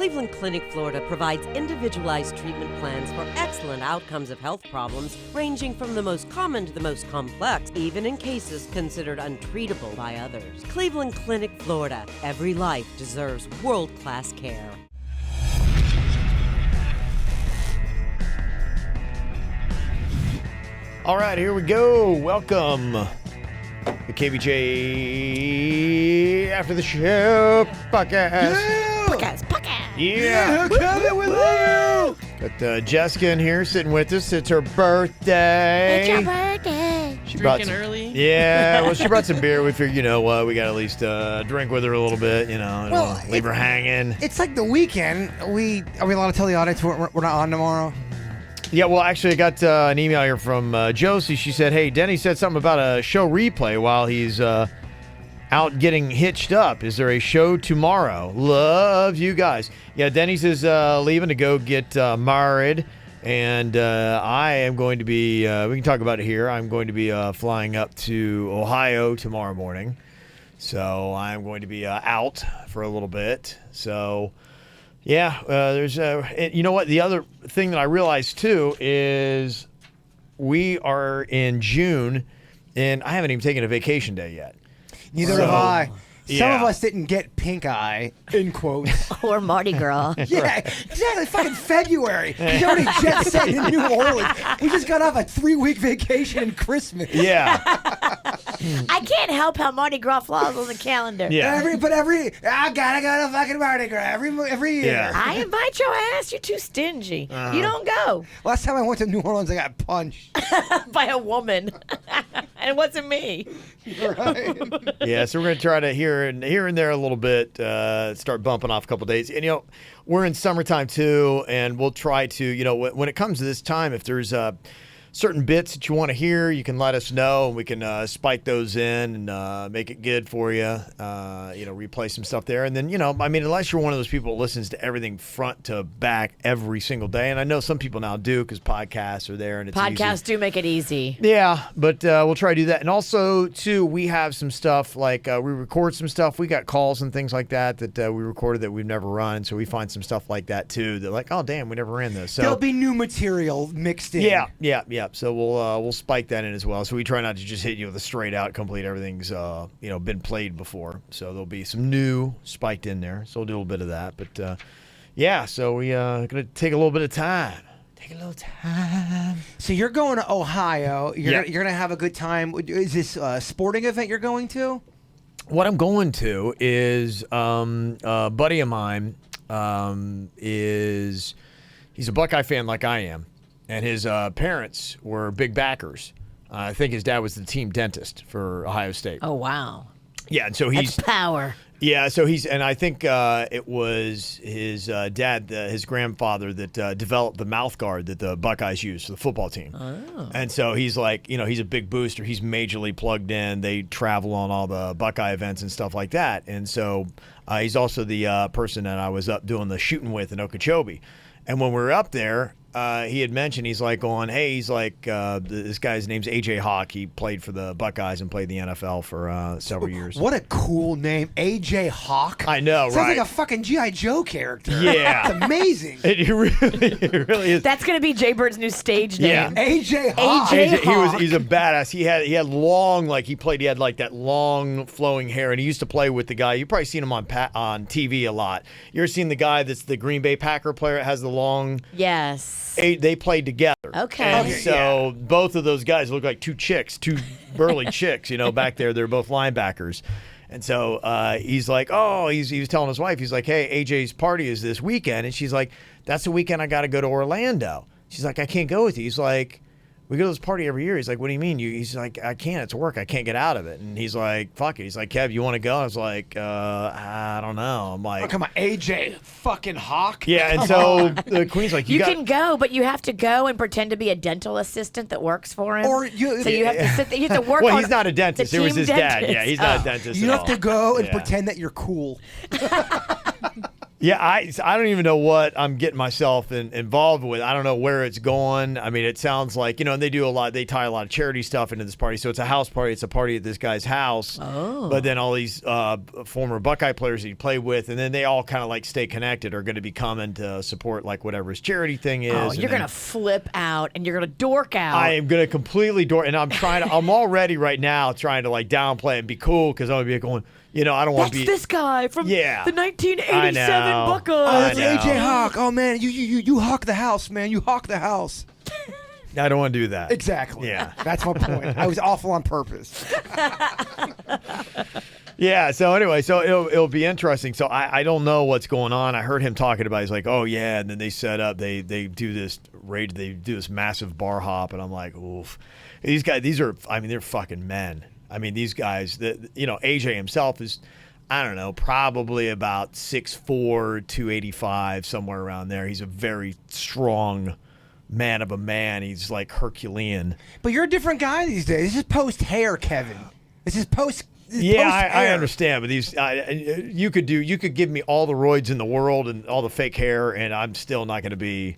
Cleveland Clinic, Florida provides individualized treatment plans for excellent outcomes of health problems ranging from the most common to the most complex, even in cases considered untreatable by others. Cleveland Clinic, Florida. Every life deserves world-class care. All right, here we go. Welcome to KVJ After the Show Podcast. Podcast. Yeah. Coming, we love you. Got Jessica in here sitting with us. It's her birthday. It's your birthday. She brought Drinking some, early? Yeah, well, she brought some beer. We figured, you know what, we got to at least drink with her a little bit, you know, Well, leave her hanging. It's like the weekend. Are we allowed to tell the audience we're not on tomorrow? Yeah, well, actually, I got an email here from Josie. She said, hey, Denny said something about a show replay while he's out getting hitched up. Is there a show tomorrow? Love you guys. Yeah, Denny's is leaving to go get married, and I am going to be, we can talk about it here, I'm going to be flying up to Ohio tomorrow morning. So I'm going to be out for a little bit. So... yeah, there's you know what? The other thing that I realized too is we are in June, and I haven't even taken a vacation day yet. Neither have I. Some yeah. of us didn't get pink eye, in quotes. Or Mardi Gras. Yeah, exactly. Fucking February. He's already jet set in New Orleans. We just got off a 3-week vacation in Christmas. Yeah, I can't help how Mardi Gras falls on the calendar. yeah. I gotta go to fucking Mardi Gras every year. Yeah. I invite your ass. You're too stingy. You don't go. Last time I went to New Orleans, I got punched. By a woman. And it wasn't me. Right? Yeah, so we're going to try to here and there a little bit, start bumping off a couple days. And, you know, we're in summertime too, and we'll try to, you know, when it comes to this time, if there's certain bits that you want to hear, you can let us know, and we can spike those in and make it good for you, you know, replay some stuff there. And then, you know, I mean, unless you're one of those people that listens to everything front to back every single day, and I know some people now do because podcasts are there and it's Podcasts easy. do make it easy. Yeah, but we'll try to do that. And also, too, we have some stuff like we record some stuff. We got calls and things like that we recorded that we've never run. So we find some stuff like that, too, that like, oh, damn, we never ran this. So There'll be new material mixed in. Yeah. So we'll spike that in as well. So we try not to just hit you with a straight out complete everything's you know, been played before. So there'll be some new spiked in there. So we'll do a little bit of that. But yeah, so we gonna take a little bit of time. Take a little time. So you're going to Ohio. You're Yeah. gonna have a good time. Is this a sporting event you're going to? What I'm going to is a buddy of mine he's a Buckeye fan like I am. And his parents were big backers. I think his dad was the team dentist for Ohio State. Oh, wow. Yeah, and so he's... That's power. Yeah, so he's... And I think it was his dad, his grandfather, that developed the mouth guard that the Buckeyes use for the football team. Oh. And so he's like, you know, he's a big booster. He's majorly plugged in. They travel on all the Buckeye events and stuff like that. And so he's also the person that I was up doing the shooting with in Okeechobee. And when we were up there... he had mentioned, he's like going, hey, he's like, this guy's name's AJ Hawk. He played for the Buckeyes and played the NFL for several years. What a cool name, AJ Hawk. I know, Sounds right? like a fucking G.I. Joe character. Yeah. It's amazing. It really is. That's going to be Jay Bird's new stage Yeah. name. AJ Hawk. AJ He's a badass. He had long, like he had like that long flowing hair, and he used to play with the guy. You've probably seen him on TV a lot. You ever seen the guy that's the Green Bay Packer player that has the long... Yes. They played together. Okay. And so both of those guys look like two burly chicks, you know, back there. They're both linebackers. And so he's like, he was telling his wife, he's like, hey, AJ's party is this weekend. And she's like, that's the weekend I got to go to Orlando. She's like, I can't go with you. He's like, we go to this party every year. He's like, what do you mean? He's like, I can't. It's work. I can't get out of it. And he's like, fuck it. He's like, Kev, you want to go? I was like, I don't know. I'm like, Oh, come on, AJ fucking Hawk. yeah. And so the queen's like, You can go, but you have to go and pretend to be a dental assistant that works for him. Or you- so you have to sit there. You have to work well, on he's not a dentist. the It was team his dad. dentist. Yeah, he's not a dentist You at have to all. go and Yeah. pretend that you're cool. Yeah, I don't even know what I'm getting myself involved with. I don't know where it's going. I mean, it sounds like, and they do they tie a lot of charity stuff into this party. So it's a house party. It's a party at this guy's house. Oh. But then all these former Buckeye players that you play with, and then they all kind of like stay connected, are going to be coming to support like whatever his charity thing is. Oh, you're going to flip out and you're going to dork out. I am going to completely dork. And I'm already right now trying to like downplay and be cool because I'm going to be going, I don't want to be. That's this guy from the 1987 Buckeyes. Oh, that's AJ Hawk. Oh, man, you hawk the house, man. You hawk the house. I don't want to do that. Exactly. Yeah. That's my point. I was awful on purpose. Yeah. So anyway, it'll be interesting. So I don't know what's going on. I heard him talking about. He's like, oh yeah, and then they set up. They do this raid. They do this massive bar hop, and I'm like, oof. These guys. They're fucking men. I mean, these guys, AJ himself is, I don't know, probably about 6'4", 285, somewhere around there. He's a very strong man of a man. He's like Herculean. But you're a different guy these days. This is post-hair, Kevin. This is post. Yeah, I understand, but these you could give me all the roids in the world and all the fake hair, and I'm still not going to be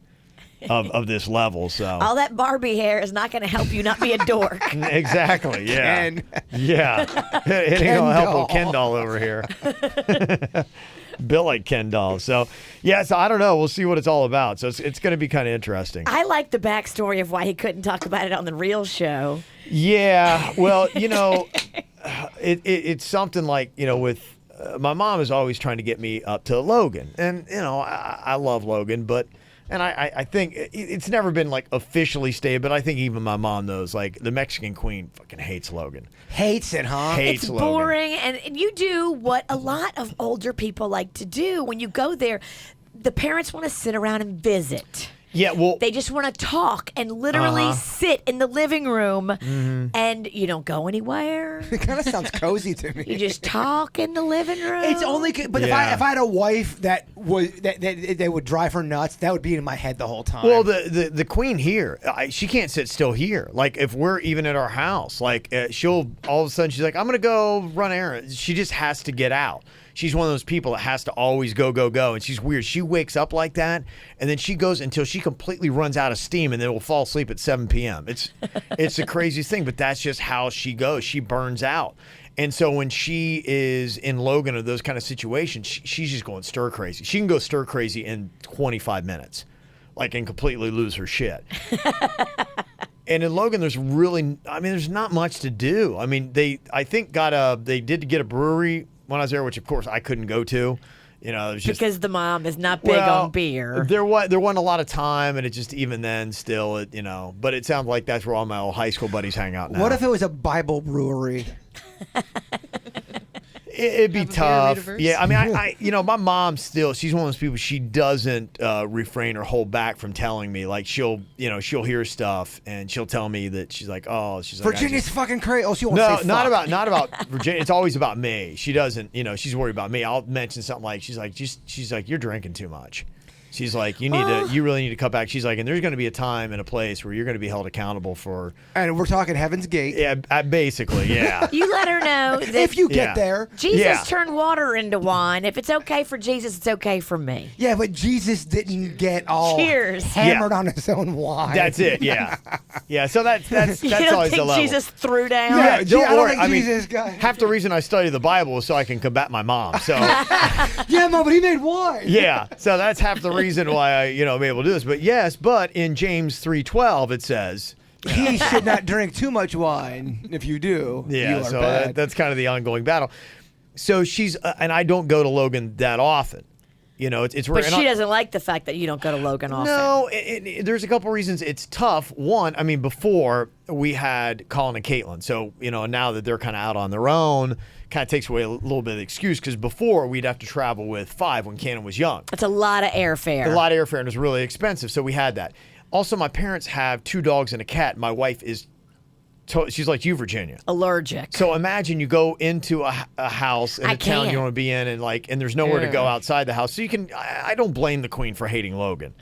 of this level. So all that Barbie hair is not going to help you not be a dork. Exactly. Yeah. Yeah. It ain't gonna help with Ken doll over here. Built like Ken doll. So I don't know. We'll see what it's all about. So it's going to be kind of interesting. I like the backstory of why he couldn't talk about it on the real show. Yeah. Well, it's something like, with my mom is always trying to get me up to Logan. And, I love Logan, but I think it's never been like officially stated, but I think even my mom knows, like, the Mexican queen fucking hates Logan. Hates it, huh? Hates it's Logan. Boring, and you do what a lot of older people like to do when you go there. The parents want to sit around and visit. Yeah, well, they just want to talk and literally sit in the living room, and you don't go anywhere. It kind of sounds cozy to me. You just talk in the living room. It's only, but if I had a wife that would drive her nuts, that would be in my head the whole time. Well, the queen here, she can't sit still here. Like, if we're even at our house, like, she'll all of a sudden she's like, I'm gonna go run errands. She just has to get out. She's one of those people that has to always go, and she's weird. She wakes up like that, and then she goes until she completely runs out of steam, and then will fall asleep at 7 p.m. It's the craziest thing, but that's just how she goes. She burns out. And so when she is in Logan or those kind of situations, she's just going stir crazy. She can go stir crazy in 25 minutes, like, and completely lose her shit. And in Logan, there's not much to do. I mean, they did get a brewery when I was there, which of course I couldn't go to. It was just, because the mom is not big on beer. There wasn't a lot of time, and it just, even then, still, but it sounds like that's where all my old high school buddies hang out now. What if it was a Bible brewery? It'd be tough. Yeah, I mean, my mom still, she's one of those people, she doesn't refrain or hold back from telling me. Like, she'll hear stuff and she'll tell me that she's like, Virginia's fucking crazy. Oh, she won't say fuck. not about Virginia. It's always about me. She doesn't, she's worried about me. I'll mention something like, she's like, you're drinking too much. She's like, you really need to cut back. She's like, and there's going to be a time and a place where you're going to be held accountable for. And we're talking Heaven's Gate. Yeah, basically, yeah. You let her know that if you get there. Jesus turned water into wine. If it's okay for Jesus, it's okay for me. Yeah, but Jesus didn't get all hammered on his own wine. That's it. Yeah, yeah. So that's always the level. You don't think Jesus threw down? Yeah, don't worry. I mean, half the reason I study the Bible is so I can combat my mom. So. Yeah, Mom, but he made wine. Yeah, so that's half the reason why I, am able to do this. But in James 3:12 it says he should not drink too much wine. If you do, yeah. You are so bad. That's kind of the ongoing battle. So she's and I don't go to Logan that often. It's but she doesn't like the fact that you don't go to Logan often. No, there's a couple reasons it's tough. One, I mean, before we had Colin and Caitlin, so now that they're kind of out on their own, kind of takes away a little bit of the excuse, because before we'd have to travel with 5 when Cannon was young. That's a lot of airfare. A lot of airfare, and it was really expensive, so we had that. Also, my parents have 2 dogs and a cat. My wife is. She's like you, Virginia. Allergic. So imagine you go into a house in a town you want to be in, and there's nowhere to go outside the house. So you can. I don't blame the queen for hating Logan.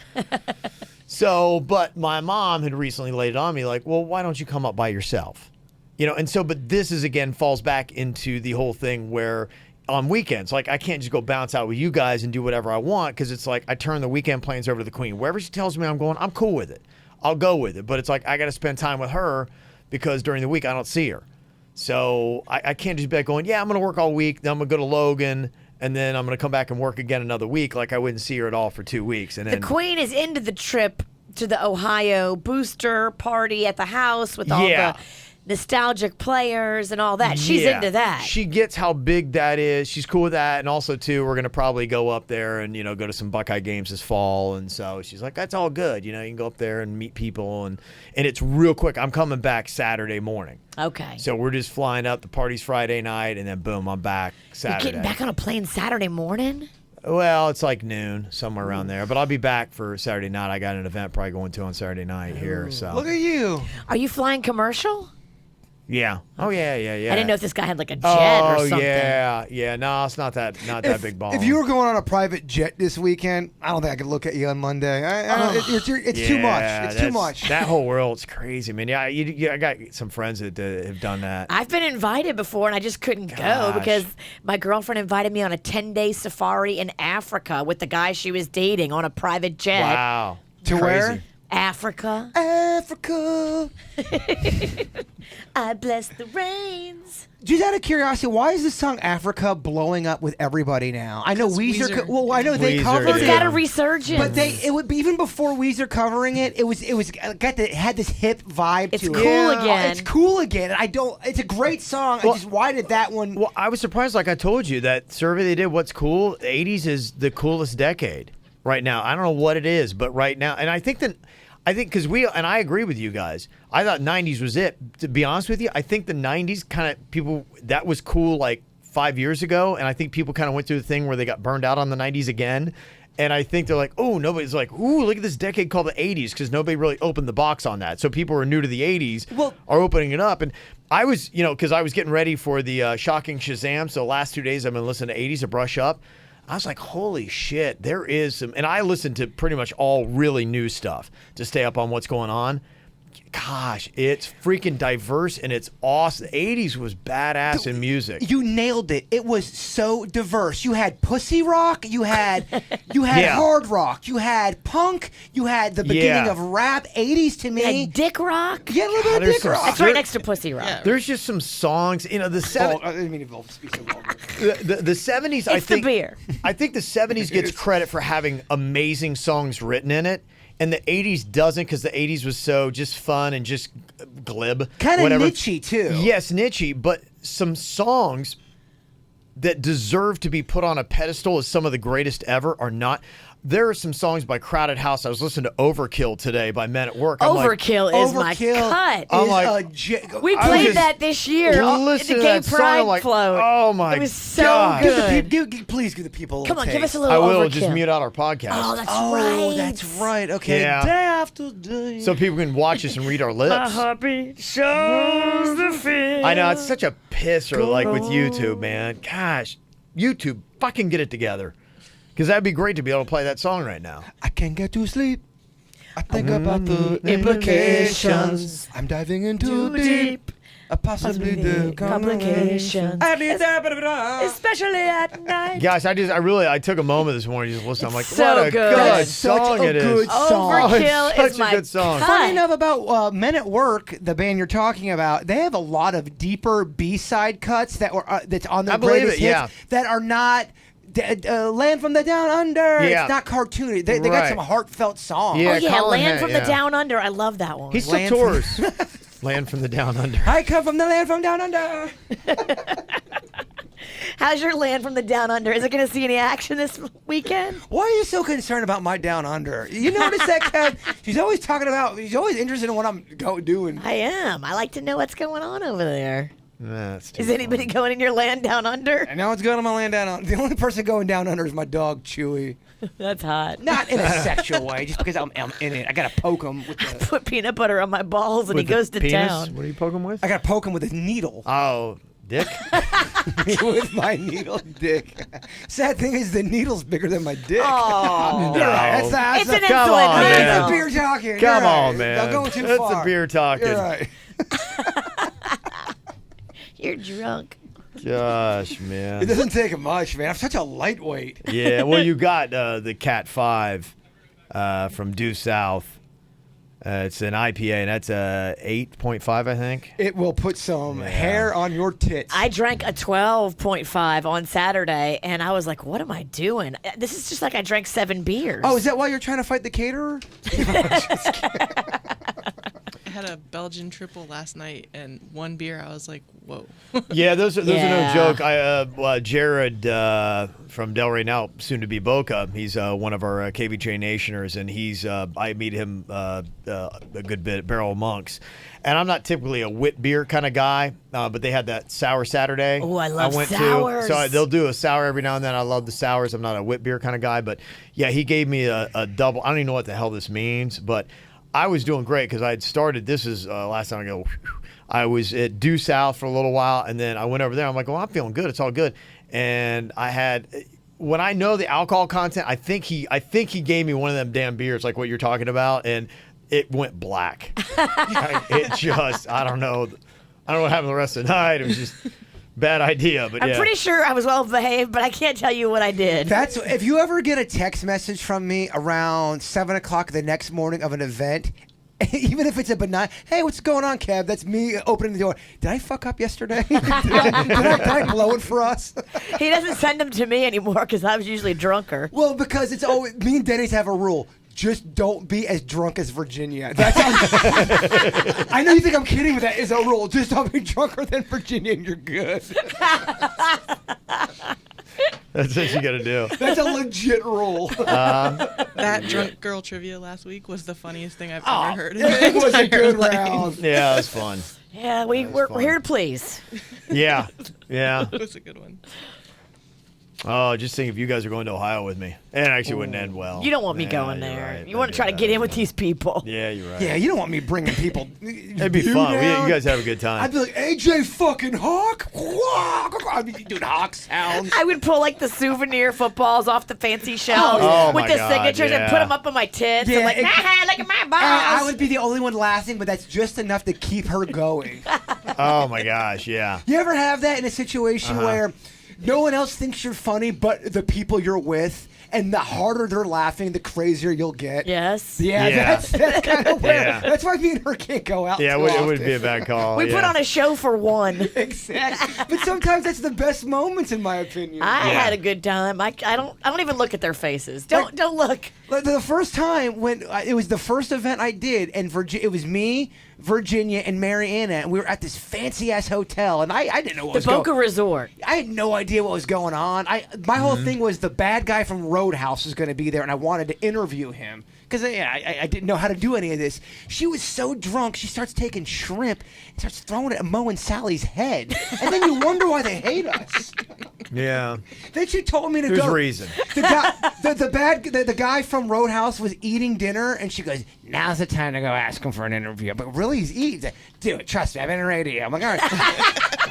So, but my mom had recently laid it on me, like, well, why don't you come up by yourself? And so, but this is again falls back into the whole thing where on weekends. Like, I can't just go bounce out with you guys and do whatever I want because it's like I turn the weekend plans over to the queen. Wherever she tells me I'm going, I'm cool with it. I'll go with it. But it's like I got to spend time with her because during the week I don't see her. So I can't just be like going, yeah, I'm going to work all week. Then I'm going to go to Logan. And then I'm going to come back and work again another week like I wouldn't see her at all for 2 weeks. And then the queen is into the trip to the Ohio booster party at the house with all the nostalgic players and all that. She's into that. She gets how big that is. She's cool with that. And also, too, we're going to probably go up there and, go to some Buckeye games this fall. And so she's like, that's all good. You can go up there and meet people. And it's real quick. I'm coming back Saturday morning. Okay. So we're just flying up. The party's Friday night. And then, boom, I'm back Saturday. You're getting back on a plane Saturday morning? Well, it's like noon, somewhere around there. But I'll be back for Saturday night. I got an event probably going to on Saturday night here. So Look at you. Are you flying commercial? Yeah. Oh, yeah. I didn't know if this guy had like a jet or something. Yeah. No, it's not that big ball. If you were going on a private jet this weekend, I don't think I could look at you on Monday. It's too much. It's too much. That whole world's crazy, man. Yeah, I got some friends that have done that. I've been invited before, and I just couldn't go because my girlfriend invited me on a 10-day safari in Africa with the guy she was dating on a private jet. Wow. To where? Africa. I bless the rains. Just out of curiosity, why is this song Africa blowing up with everybody now? I know Weezer. Well, I know they covered It's it. got a resurgence. But it would be even before Weezer covering it. It had this hip vibe to it. It's cool again. It's cool again. It's a great song. Why did that one? Well, I was surprised. Like I told you, that survey they did. What's cool? The '80s is the coolest decade right now. I don't know what it is, but right now, and I think because I agree with you guys. I thought '90s was it. To be honest with you, I think the '90s kind of people that was cool like 5 years ago, and I think people kind of went through the thing where they got burned out on the '90s again. And I think they're like, oh, nobody's like, ooh, look at this decade called the '80s because nobody really opened the box on that. So people who are new to the '80s are opening it up. And I was, because I was getting ready for the Shocking Shazam. So the last 2 days I've been listening to '80s to brush up. I was like, holy shit, there is some, and I listen to pretty much all really new stuff to stay up on what's going on. Gosh, it's freaking diverse and it's awesome. The '80s was badass in music. You nailed it. It was so diverse. You had pussy rock. You had hard rock. You had punk. You had the beginning of rap. '80s to me. And dick rock. Yeah, a little bit of dick rock. That's right next to pussy rock. Yeah. There's just some songs. The I didn't mean to speak so vulgar. The '70s. It's the beer. I think the '70s gets credit for having amazing songs written in it. And the '80s doesn't because the '80s was so just fun and just glib. Kind of niche-y, too. Yes, niche-y, but some songs that deserve to be put on a pedestal as some of the greatest ever are not. There are some songs by Crowded House. I was listening to Overkill today by Men at Work. Overkill is my cut. I'm like, we played that this year in the Gay Pride float. Oh my God. It was so good. Please give the people a Come on, taste. give us a little I will Overkill. just mute out our podcast. Oh, that's right. Okay. Yeah. Day after day. So people can watch us and read our lips. My heartbeat shows the fear. I know, it's such a pisser like with YouTube, man. Gosh, YouTube, fucking get it together. Because that'd be great to be able to play that song right now. I can't get to sleep. I think about the implications. I'm diving in too deep. Possibly the complications. Especially at night. Gosh, I took a moment this morning to just listen. I'm like, so what a good song it is. Good song. Overkill Such is a my good song. cut. Funny enough about Men at Work, the band you're talking about, they have a lot of deeper B-side cuts that's on their greatest hits that are not Land from the Down Under. Yeah. It's not cartoony. They got some heartfelt songs. Yeah, Land from the Down Under. I love that one. He still tours. Land from the Down Under. I come from the land from down under. How's your Land from the Down Under? Is it going to see any action this weekend? Why are you so concerned about my Down Under? You notice that, Kat? She's always interested in what I'm doing. I am. I like to know what's going on over there. That's Is anybody going in your land down under? I know what's going on my land down under. The only person going down under is my dog, Chewy. That's hot. Not in a sexual way, just because I'm in it. I got to poke him with the... Put peanut butter on my balls and he goes to penis? town. What do you poke him with? I got to poke him with his needle. Oh, dick? With my needle dick. Sad thing is the needle's bigger than my dick. Oh. You're right. It's an Come on, insulin man. It's needle. a beer talking. Come You're on, right. man. I'm going too That's far. a beer talking. You're right. You're drunk. Gosh, man. It doesn't take much, man. I'm such a lightweight. Yeah, well, you got the Cat 5 from Due South. It's an IPA, and that's a 8.5, I think. It will put some hair on your tits. I drank a 12.5 on Saturday, and I was like, what am I doing? This is just like I drank 7 beers. Oh, is that why you're trying to fight the caterer? I had a Belgian triple last night, and 1 beer, I was like, whoa. Yeah, those are no joke. Jared from Delray, now soon to be Boca, he's one of our KVJ Nationers, and I meet him a good bit at Barrel of Monks. And I'm not typically a wit beer kind of guy, but they had that sour Saturday. Oh, I love went sours. So they'll do a sour every now and then. I love the sours. I'm not a wit beer kind of guy, but yeah, he gave me a double. I don't even know what the hell this means, but I was doing great because I had started. This is last time I go. I was at Due South for a little while, and then I went over there. I'm like, well, I'm feeling good. It's all good. And I had, when I know the alcohol content, I think he gave me one of them damn beers like what you're talking about, and it went black. I don't know what happened the rest of the night. It was just bad idea. But I'm pretty sure I was well behaved, but I can't tell you what I did. That's if you ever get a text message from me around 7 o'clock the next morning of an event. Even if it's a benign, hey, what's going on, Kev? That's me opening the door. Did I fuck up yesterday? did I blow it for us? He doesn't send them to me anymore because I was usually drunker. Well, because it's always me and Denny's have a rule. Just don't be as drunk as Virginia. That's I know you think I'm kidding, but that is a rule. Just don't be drunker than Virginia and you're good. That's what you got to do. That's a legit rule. That drunk girl trivia last week was the funniest thing I've ever heard. It was a good round. Yeah, it was fun. Yeah, we're here to please. Yeah. It was a good one. Oh, just think if you guys are going to Ohio with me. It actually wouldn't end well. You don't want me going you're there. right. You want to try to get in with these people. Yeah, you're right. Yeah, you don't want me bringing people. It'd be fun. You guys have a good time. I'd be like, AJ fucking Hawk. I'd be doing Hawk sounds. I would pull like the souvenir footballs off the fancy shelves with the signatures and put them up on my tits. Yeah, and like, look at my balls. I would be the only one laughing, but that's just enough to keep her going. Oh my gosh, yeah. You ever have that in a situation where no one else thinks you're funny but the people you're with, and the harder they're laughing, the crazier you'll get? Yes. Yeah. That's kind of where. That's why me and her can't go out. Yeah, it would be a bad call. We put on a show for one. Exactly. But sometimes that's the best moments, in my opinion. I had a good time. I don't even look at their faces. Don't look. The first time when it was the first event I did, and it was me, Virginia, and Mariana, and we were at this fancy ass hotel, and I didn't know what was going on. The Boca Resort. I had no idea what was going on. My whole thing was the bad guy from Roadhouse was going to be there, and I wanted to interview him because I didn't know how to do any of this. She was so drunk, she starts taking shrimp and starts throwing it at Mo and Sally's head, and then you wonder why they hate us. Yeah. Then she told me to There's go. reason. The guy from Roadhouse was eating dinner, and she goes, "Now's the time to go ask him for an interview." But really, he's eating. He's like, "Dude, trust me, I'm in radio." I'm like, "All right."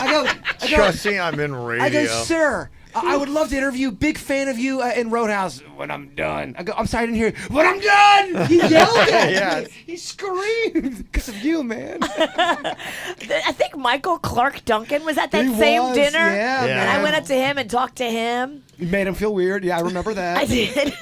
I go. Trust me, I'm in radio. I go, "Sir, I would love to interview. Big fan of you in Roadhouse. When I'm done." I go, "I'm sorry, I didn't hear you." "When I'm done!" He yelled at me. He screamed because of you, man. I think Michael Clark Duncan was at that same dinner. Yeah, and I went up to him and talked to him. You made him feel weird. Yeah, I remember that. I did.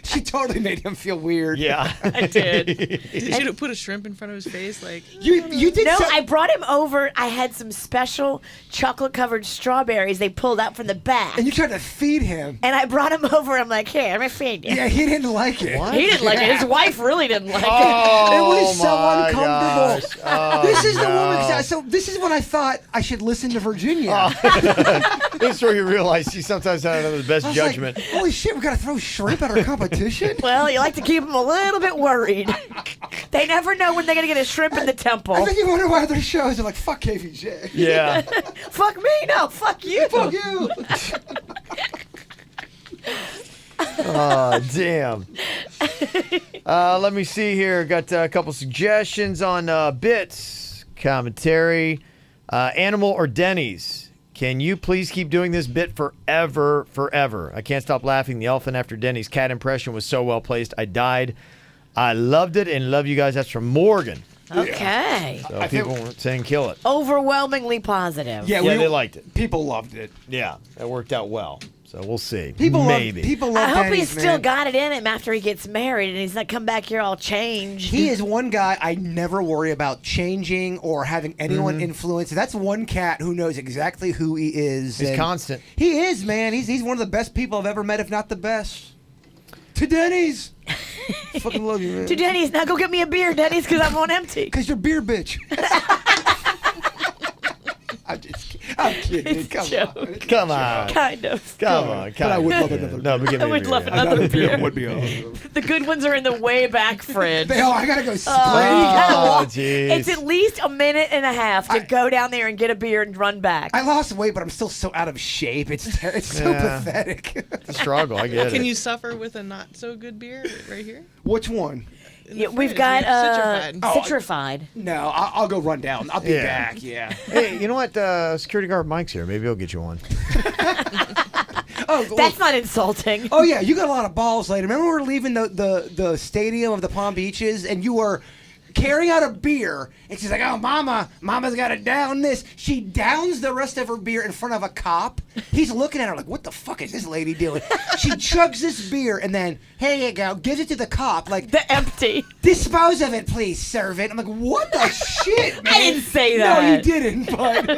She totally made him feel weird. Yeah. I did. Did you put a shrimp in front of his face? Like You did. No, I brought him over. I had some special chocolate-covered strawberries they pulled out from the back. And you tried to feed him. And I brought him over. I'm like, here, let me feed you. Yeah, he didn't like it. What? He didn't like it. His wife really didn't like it. It was so my uncomfortable. gosh. This is the woman. So this is when I thought I should listen to Virginia. This is where you realize she sometimes has the best I was judgment. like, holy shit, we gotta throw shrimp at our competition? Well, you like to keep them a little bit worried. They never know when they're going to get a shrimp in the temple. I think you wonder why other shows are like, fuck KVJ. Yeah. Fuck me? No, fuck you. Fuck you. Oh, damn. Let me see here. Got a couple suggestions on bits, commentary. Animal or Denny's? Can you please keep doing this bit forever? I can't stop laughing. The elephant after Denny's cat impression was so well placed. I died. I loved it and love you guys. That's from Morgan. Okay. So people weren't saying kill it. Overwhelmingly positive. Yeah, Yeah, they liked it. People loved it. Yeah, that worked out well. So we'll see. Maybe. People love I hope Denny's, he's still man. got it in him after he gets married and he's not come back here all changed. He is one guy I never worry about changing or having anyone influence. That's one cat who knows exactly who he is. He's and constant. He is, man. He's one of the best people I've ever met, if not the best. To Denny's. Fucking love you, man. To Denny's. Now go get me a beer, Denny's, because I'm on empty. Because you're beer bitch. I'm kidding. Come on. Kind of. Come on. But I would love another No, but give me I a would beer. love another beer. would be awesome. The good ones are in the way back fridge. Oh, I gotta go split. Oh, jeez. It's at least a minute and a half to go down there and get a beer and run back. I lost weight, but I'm still so out of shape. It's so Yeah. pathetic. It's a struggle. I get it. Can you suffer with a not so good beer right here? Which one? In the Yeah, we've fridge, got Citrified. Citrified. No, I'll go run down. I'll be Yeah. back. Yeah. Hey, you know what? Security guard Mike's here. Maybe he'll get you one. Oh, That's not insulting. Oh yeah, you got a lot of balls, lady. Remember we were leaving the stadium of the Palm Beaches, and you were carrying out a beer, and she's like, "Oh, Mama's got to down this." She downs the rest of her beer in front of a cop. He's looking at her like, "What the fuck is this lady doing?" She chugs this beer, and then, "Here you go," gives it to the cop, like, The empty. "Dispose of it, please, servant." I'm like, "What the shit, man?" I didn't say No, that. you didn't, but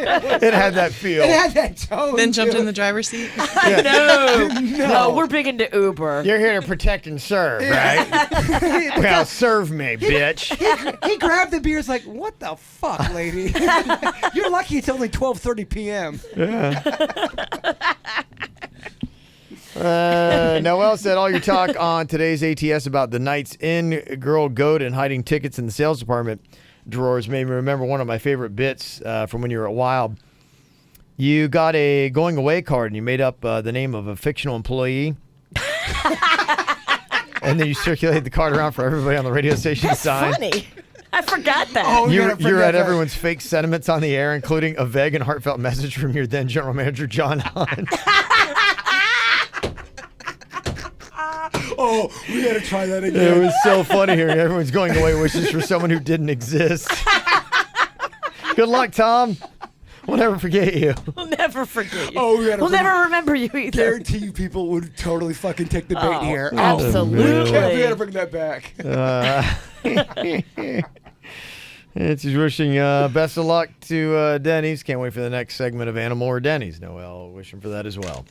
It had that feel. it had that tone. Then jumped to in it. the driver's seat. No, we're big into Uber. You're here to protect and serve, right? Well, serve me, bitch. He grabbed the beer. Is like, "What the fuck, lady? You're lucky it's only 12:30 p.m." Noel said all your talk on today's ATS about the Night's Inn girl goat and hiding tickets in the sales department drawers made me remember one of my favorite bits from when you were at Wild. You got a going away card and you made up the name of a fictional employee. And then you circulated the card around for everybody on the radio station to sign. Funny. I forgot that. Oh, You gotta bring read that back. everyone's fake sentiments on the air, including a vague and heartfelt message from your then general manager, John Hunt. Oh, we gotta try that It again. was so funny hearing everyone's going away wishes for someone who didn't exist. Good luck, Tom. We'll never forget you. We'll never forget you. Oh, we gotta we'll bring- never remember you either. Guarantee you people would totally fucking take the bait Oh, here. absolutely. We gotta bring that back. It's just wishing best of luck to Denny's. Can't wait for the next segment of Animal or Denny's. Noel, wishing for that as well.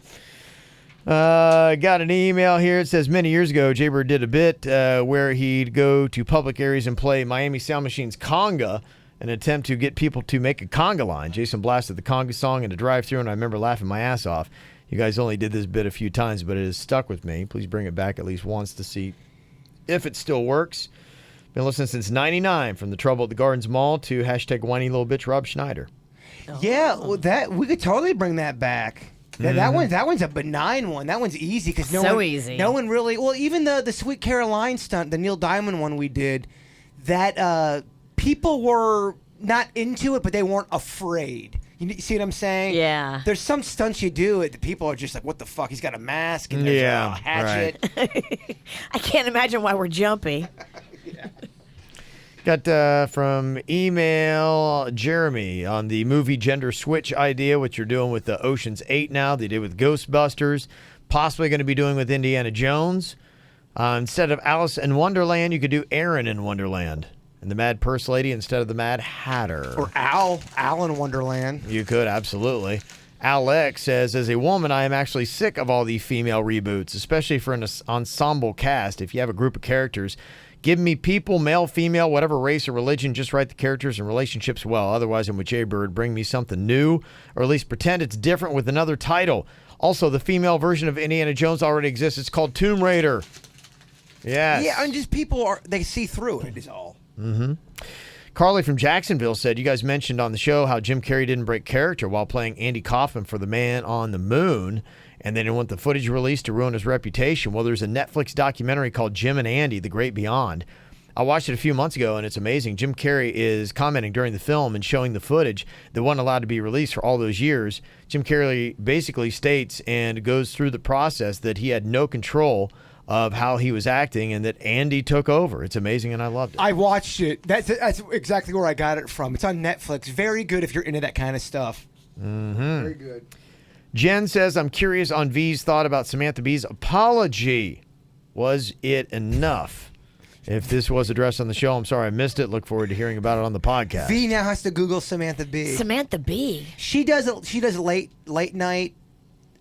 Got an email here. It says many years ago, Jaybird did a bit where he'd go to public areas and play Miami Sound Machine's conga, an attempt to get people to make a conga line. Jason blasted the conga song in a drive-thru, and I remember laughing my ass off. You guys only did this bit a few times, but it has stuck with me. Please bring it back at least once to see if it still works. Been listening since '99, from the Trouble at the Gardens Mall to hashtag whiny little bitch Rob Schneider. Yeah, well, that we could totally bring that back. That one's a benign one. That one's easy because Easy. No one really. Well, even the Sweet Caroline stunt, the Neil Diamond one we did, that people were not into it, but they weren't afraid. You see what I'm saying? Yeah. There's some stunts you do it. The people are just like, "What the fuck? He's got a mask and there's Yeah, a hatchet." I can't imagine why we're jumpy. Got from email Jeremy on the movie gender switch idea, which you're doing with the Ocean's 8 now. They did with Ghostbusters. Possibly going to be doing with Indiana Jones. Instead of Alice in Wonderland, you could do Aaron in Wonderland. And the Mad Purse Lady instead of the Mad Hatter. Or Al in Wonderland. You could, absolutely. Alex says, as a woman, I am actually sick of all the female reboots, especially for an ensemble cast. If you have a group of characters, give me people, male, female, whatever race or religion, just write the characters and relationships well. Otherwise, I'm with Jaybird. Bring me something new, or at least pretend it's different with another title. Also, the female version of Indiana Jones already exists. It's called Tomb Raider. Yes. Yeah, and just people they see through it is all. Carly from Jacksonville said, you guys mentioned on the show how Jim Carrey didn't break character while playing Andy Kaufman for The Man on the Moon, and they didn't want the footage released to ruin his reputation. Well, there's a Netflix documentary called Jim and Andy, The Great Beyond. I watched it a few months ago, and it's amazing. Jim Carrey is commenting during the film and showing the footage that wasn't allowed to be released for all those years. Jim Carrey basically states and goes through the process that he had no control of how he was acting and that Andy took over. It's amazing, and I loved it. I watched it. That's exactly where I got it from. It's on Netflix. Very good if you're into that kind of stuff. Mm-hmm. Very good. Jen says, I'm curious on V's thought about Samantha Bee's apology. Was it enough? If this was addressed on the show, I'm sorry I missed it. Look forward to hearing about it on the podcast. V now has to Google Samantha Bee. Samantha Bee. She does late night,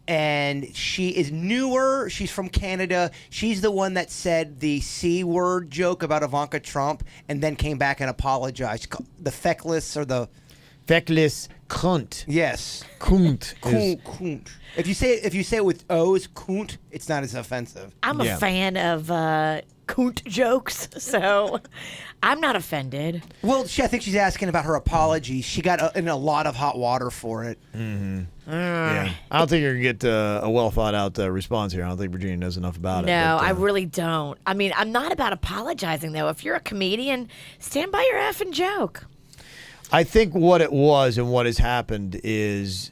and she is newer. She's from Canada. She's the one that said the C word joke about Ivanka Trump, and then came back and apologized. The feckless or the feckless cunt. Yes, cunt. Kunt. If you say it with O's, kunt, it's not as offensive. I'm a fan of kunt jokes, so I'm not offended. Well, I think she's asking about her apology. She got in a lot of hot water for it. Mm-hmm. Yeah, I don't think you're going to get a well thought out response here. I don't think Virginia knows enough about it. No, I really don't. I mean, I'm not about apologizing, though. If you're a comedian, stand by your effing joke. I think what it was and what has happened is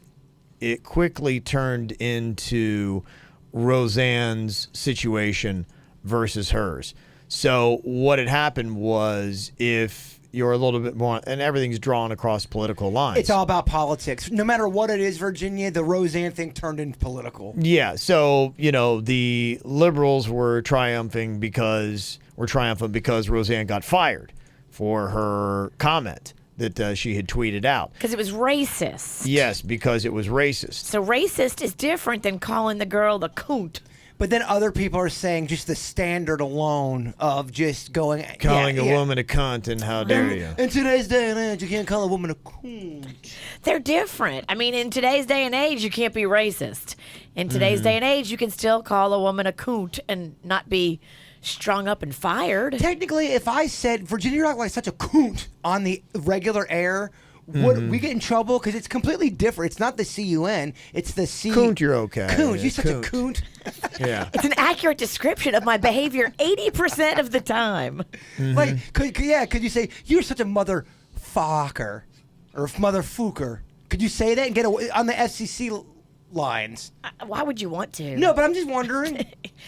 it quickly turned into Roseanne's situation versus hers. So what had happened was, if you're a little bit more, and everything's drawn across political lines. It's all about politics. No matter what it is, Virginia, the Roseanne thing turned into political. Yeah. So, the liberals were triumphant because Roseanne got fired for her comment that she had tweeted out. Because it was racist. Yes, because it was racist. So racist is different than calling the girl the coot. But then other people are saying just the standard alone of just calling a woman a cunt, and how dare you. In today's day and age, you can't call a woman a cunt. They're different. I mean, in today's day and age, you can't be racist. In today's day and age, you can still call a woman a coot and not be strung up and fired. Technically, if I said, Virginia, you're not like such a coot on the regular air, would we get in trouble? Because it's completely different. It's not the C-U-N. It's the C. Coont, you're okay. Coont. You're such a coont. Yeah. It's an accurate description of my behavior 80% of the time. Mm-hmm. Like, could you say, you're such a motherfucker or motherfucker? Could you say that and get away on the FCC lines? Why would you want to? No, but I'm just wondering.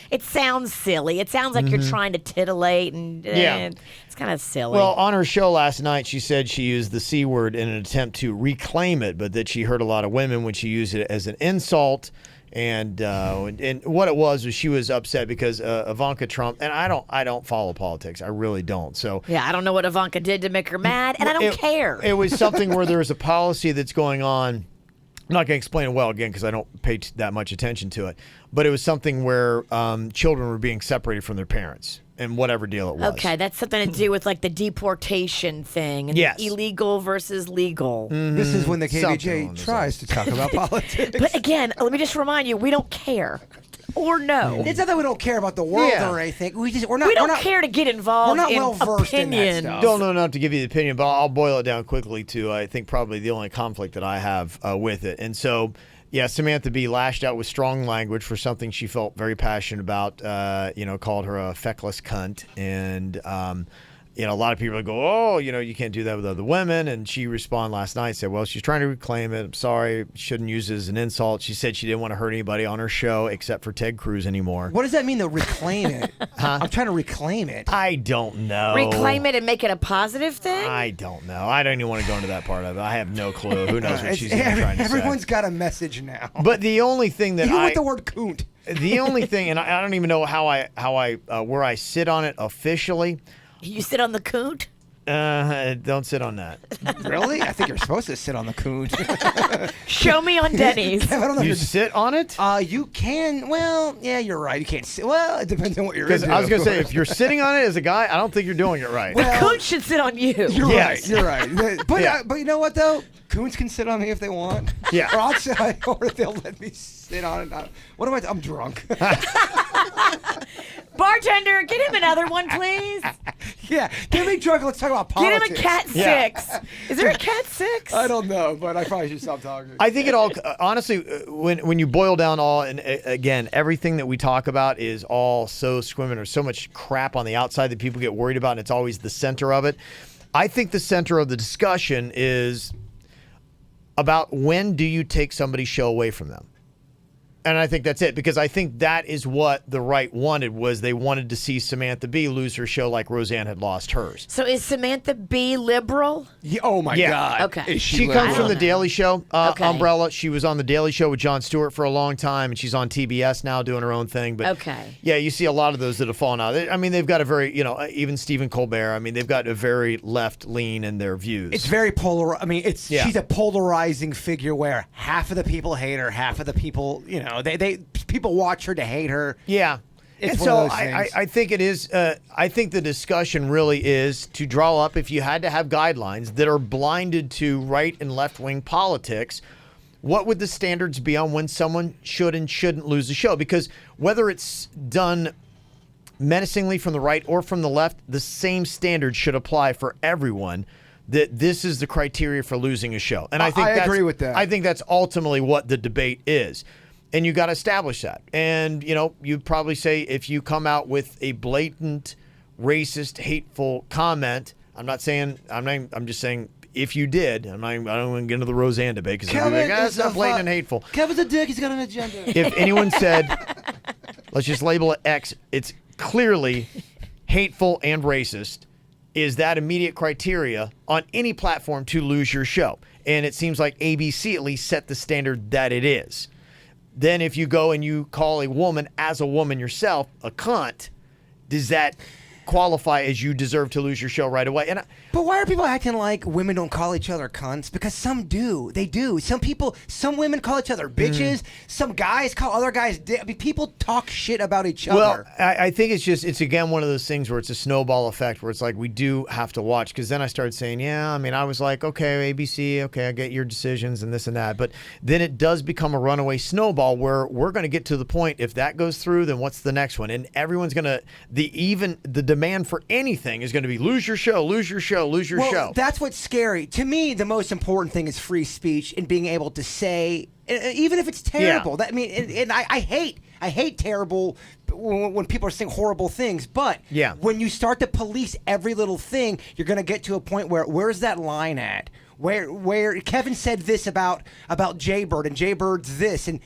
It sounds silly. It sounds like you're trying to titillate, and it's kind of silly. Well, on her show last night, she said she used the C word in an attempt to reclaim it, but that she hurt a lot of women when she used it as an insult. And what it was she was upset because Ivanka Trump, and I don't follow politics. I really don't. So yeah, I don't know what Ivanka did to make her mad, and I don't care. It was something where there was a policy that's going on. I'm not going to explain it well again because I don't pay that much attention to it. But it was something where children were being separated from their parents, and whatever deal it was. Okay, that's something to do with like the deportation thing and yes. Illegal versus legal. Mm-hmm. This is when the KVJ tries to talk about politics. But again, let me just remind you, we don't care. Or no. It's not that we don't care about the world or anything. We don't we're not care to get involved in well-versed in that stuff. Don't know enough to give you the opinion, but I'll boil it down quickly to I think probably the only conflict that I have with it. And so, yeah, Samantha Bee lashed out with strong language for something she felt very passionate about, called her a feckless cunt. And, a lot of people go, oh, you can't do that with other women. And she responded last night, said, well, she's trying to reclaim it. I'm sorry. Shouldn't use it as an insult. She said she didn't want to hurt anybody on her show except for Ted Cruz anymore. What does that mean, though, reclaim it? Huh? I'm trying to reclaim it. I don't know. Reclaim it and make it a positive thing? I don't know. I don't even want to go into that part of it. I have no clue. Who knows what she's trying to say. Everyone's got a message now. But the only thing that even with the word coont. The only thing, and I don't even know how I where I sit on it officially. You sit on the coont? Don't sit on that. Really? I think you're supposed to sit on the coont. Show me on Denny's. You sit on it? You can. Well, yeah, you're right. You can't sit. Well, it depends on what you're into. Because I was going to say, if you're sitting on it as a guy, I don't think you're doing it right. The coont should sit on you. You're right. You're right. But you know what, though? Coons can sit on me if they want. Yeah. Or I'll sit, or they'll let me sit on it. What am I? I'm drunk. Bartender, get him another one, please. Yeah, get me drunk. Let's talk about politics. Get him a cat 6. Is there a cat 6? I don't know, but I probably should stop talking. I think it all, honestly, when you boil down and again, everything that we talk about is all so swimming or so much crap on the outside that people get worried about, and it's always the center of it. I think the center of the discussion is about when do you take somebody's show away from them? And I think that's it, because I think that is what the right wanted, was they wanted to see Samantha Bee lose her show like Roseanne had lost hers. So is Samantha Bee liberal? Yeah, oh my Yeah. God. Okay. Is She liberal? comes from The Daily Show Okay. umbrella. She was on The Daily Show with Jon Stewart for a long time, and she's on TBS now doing her own thing. But Okay. yeah, you see a lot of those that have fallen out. I mean, they've got a very, even Stephen Colbert, I mean, they've got a very left lean in their views. It's very polar. I mean, Yeah. she's a polarizing figure where half of the people hate her, half of the people, people watch her to hate her. Yeah. It's And one so of those things. I think it is, I think the discussion really is to draw up, if you had to have guidelines that are blinded to right and left wing politics, what would the standards be on when someone should and shouldn't lose a show? Because whether it's done menacingly from the right or from the left, the same standards should apply for everyone. That this is the criteria for losing a show. And I think I that's, agree with that. I think that's ultimately what the debate is. And you got to establish that. And, you'd probably say if you come out with a blatant, racist, hateful comment, I'm just saying if you did, I don't want to get into the Roseanne debate because that's not blatant and hateful. Kevin's a dick. He's got an agenda. If anyone said, let's just label it X, it's clearly hateful and racist, is that immediate criteria on any platform to lose your show. And it seems like ABC at least set the standard that it is. Then if you go and you call a woman as a woman yourself a cunt, does that qualify as you deserve to lose your show right away? And But why are people acting like women don't call each other cunts? Because some do. They do. Some women call each other bitches. Some guys call other guys people talk shit about each Well, other. I think it's again one of those things where it's a snowball effect where it's like we do have to watch, because then I started saying, I was like, okay, ABC, okay, I get your decisions and this and that. But then it does become a runaway snowball where we're going to get to the point, if that goes through, then what's the next one? And everyone's going to, the demand for anything is going to be lose your show, lose your show, lose your show. That's what's scary. To me, the most important thing is free speech and being able to say, even if it's terrible. Yeah. And I hate terrible when people are saying horrible things. But when you start to police every little thing, you're going to get to a point where's that line at? Where Kevin said this about Jaybird, and Jaybird's this, and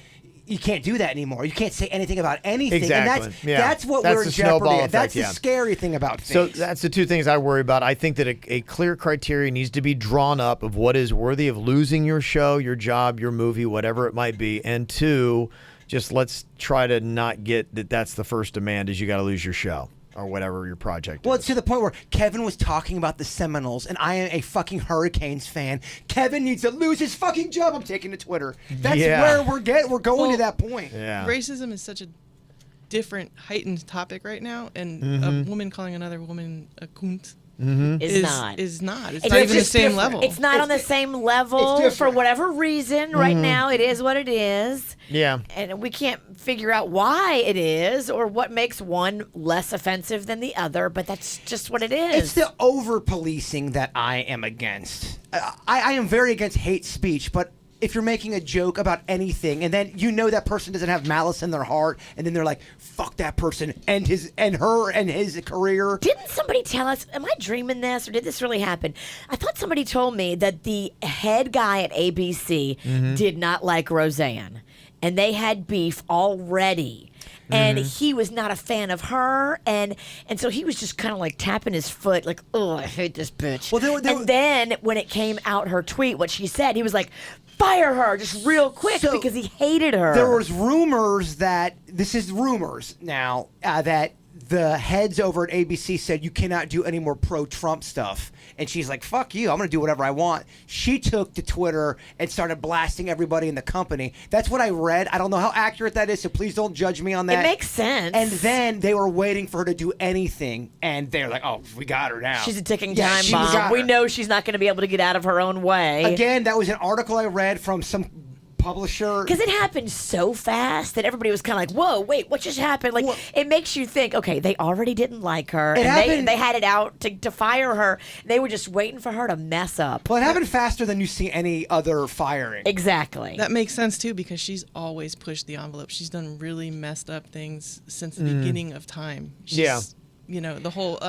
you can't do that anymore. You can't say anything about anything. Exactly. And that's what we're in jeopardy at. That's the scary thing about things. So that's the two things I worry about. I think that a clear criteria needs to be drawn up of what is worthy of losing your show, your job, your movie, whatever it might be. And two, just let's try to not get that's the first demand is you got to lose your show or whatever your project Well, is. it's to the point where Kevin was talking about the Seminoles, and I am a fucking Hurricanes fan. Kevin needs to lose his fucking job. I'm taking to Twitter. That's where we're going to that point. Yeah. Racism is such a different, heightened topic right now, and a woman calling another woman a cunt Is not. It's not It's even the just same different. level. It's not on the same level different. for whatever reason. Right now, it is what it is. Yeah. And we can't figure out why it is or what makes one less offensive than the other, but that's just what it is. It's the over-policing that I am against. I am very against hate speech, but if you're making a joke about anything and then that person doesn't have malice in their heart, and then they're like, fuck that person and his career. Didn't somebody tell us, am I dreaming this or did this really happen? I thought somebody told me that the head guy at ABC did not like Roseanne, and they had beef already. And he was not a fan of her, and so he was just kind of like tapping his foot, like, oh, I hate this bitch. Well, and then when it came out, her tweet, what she said, he was like, fire her just real quick because he hated her. There was rumors that this is rumors now that the heads over at ABC said you cannot do any more pro-Trump stuff. And she's like, fuck you, I'm going to do whatever I want. She took to Twitter and started blasting everybody in the company. That's what I read. I don't know how accurate that is, so please don't judge me on that. It makes sense. And then they were waiting for her to do anything, and they're like, oh, we got her now. She's a ticking Yeah, time we bomb. got We her. know she's not going to be able to get out of her own way. Again, that was an article I read from some publisher. Because it happened so fast that everybody was kind of like, whoa, wait, what just happened? Like, it makes you think, okay, they already didn't like her. It And happened- they had it out to fire her. They were just waiting for her to mess up. Well, it happened faster than you see any other firing. Exactly. That makes sense too, because she's always pushed the envelope. She's done really messed up things since the beginning of time. She's, Yeah. the whole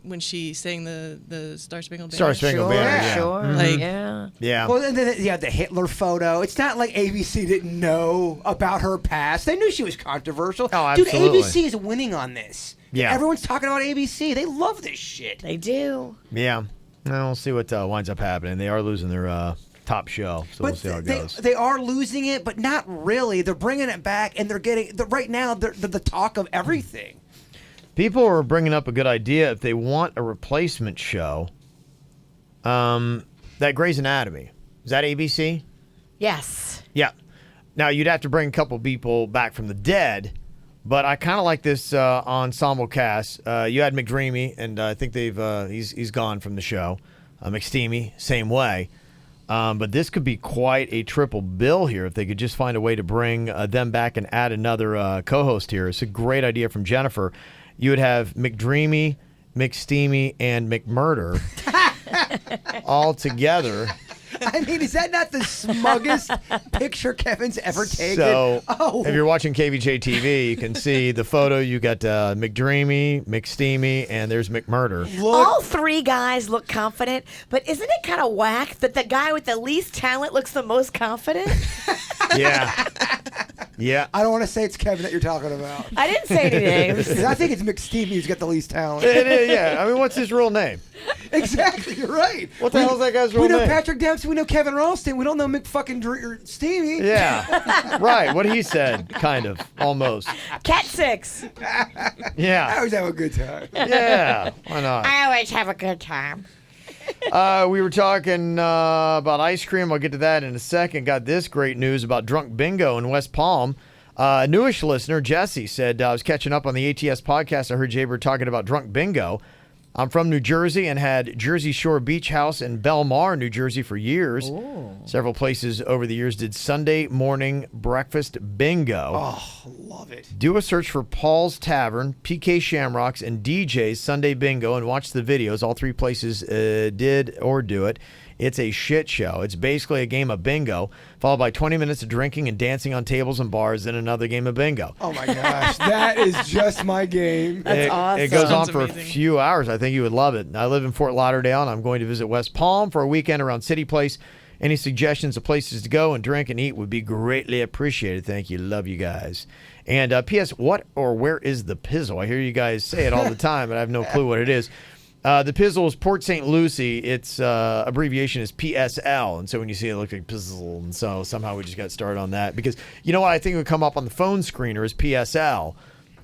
when she sang the Star Spangled Banner. Star Spangled Banner, yeah. Sure. Like- yeah. Yeah. Well, and then you had the Hitler photo. It's not like ABC didn't know about her past. They knew she was controversial. Oh, absolutely. Dude, ABC is winning on this. Yeah. Everyone's talking about ABC. They love this shit. They do. Yeah. Well, we'll see what winds up happening. They are losing their top show, so we'll see how it goes. They are losing it, but not really. They're bringing it back, and they're getting right now. They're the talk of everything. People are bringing up a good idea if they want a replacement show. That Grey's Anatomy, is that ABC? Yes. Yeah. Now you'd have to bring a couple people back from the dead, but I kind of like this ensemble cast. You had McDreamy, and I think he's gone from the show. McSteamy, same way. But this could be quite a triple bill here if they could just find a way to bring them back and add another co-host here. It's a great idea from Jennifer. You would have McDreamy, McSteamy, and McMurder all together. I mean, is that not the smuggest picture Kevin's ever taken? So, oh. if you're watching KVJ TV, you can see the photo. You got McDreamy, McSteamy, and there's McMurder. All three guys look confident, but isn't it kind of whack that the guy with the least talent looks the most confident? Yeah. Yeah. I don't want to say it's Kevin that you're talking about. I didn't say any names. 'Cause I think it's McStevie who's got the least talent. It is, yeah. I mean, what's his real name? Exactly, you're right. What the hell's that guy's real We know name? Patrick Dempsey, we know Kevin Ralston, we don't know Stevie. Yeah. Right. What he said, kind of, almost. Cat 6. I Yeah. always have a good time. Yeah. Why not? I always have a good time. We were talking about ice cream. I'll get to that in a second. Got this great news about Drunk Bingo in West Palm. A newish listener, Jesse, said, I was catching up on the ATS podcast. I heard Jaber talking about Drunk Bingo. I'm from New Jersey and had Jersey Shore Beach House in Belmar, New Jersey for years. Ooh. Several places over the years did Sunday morning breakfast bingo. Oh, love it. Do a search for Paul's Tavern, PK Shamrocks, and DJ's Sunday Bingo and watch the videos. All three places did or do it. It's a shit show. It's basically a game of bingo, followed by 20 minutes of drinking and dancing on tables and bars, then another game of bingo. Oh, my gosh. That is just my game. That's awesome. It goes on Sounds for a amazing. few hours. I think you would love it. I live in Fort Lauderdale, and I'm going to visit West Palm for a weekend around City Place. Any suggestions of places to go and drink and eat would be greatly appreciated. Thank you. Love you guys. And P.S., what or where is the Pizzle? I hear you guys say it all the time, but I have no clue what it is. The Pizzle is Port St. Lucie. Its abbreviation is PSL. And so when you see it, it looks like Pizzle. And so somehow we just got started on that. Because you know what I think would come up on the phone screener is PSL.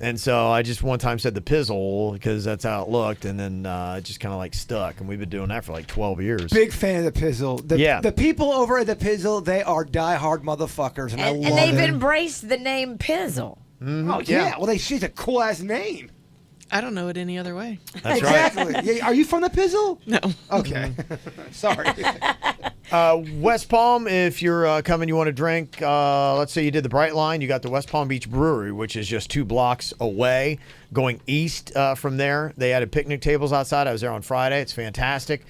And so I just one time said the Pizzle because that's how it looked. And then it just kind of like stuck. And we've been doing that for like 12 years. Big fan of the Pizzle. Yeah. The people over at the Pizzle, they are diehard motherfuckers, and I love And they've it. embraced the name Pizzle. Oh, yeah. Well, she's a cool-ass name. I don't know it any other way. That's right. Exactly. Yeah, are you from the Pizzle? No. Okay. Sorry. West Palm, if you're coming, you want to drink, let's say you did the Bright Line, you got the West Palm Beach Brewery, which is just 2 blocks away. Going east from there, they added picnic tables outside. I was there on Friday. It's fantastic.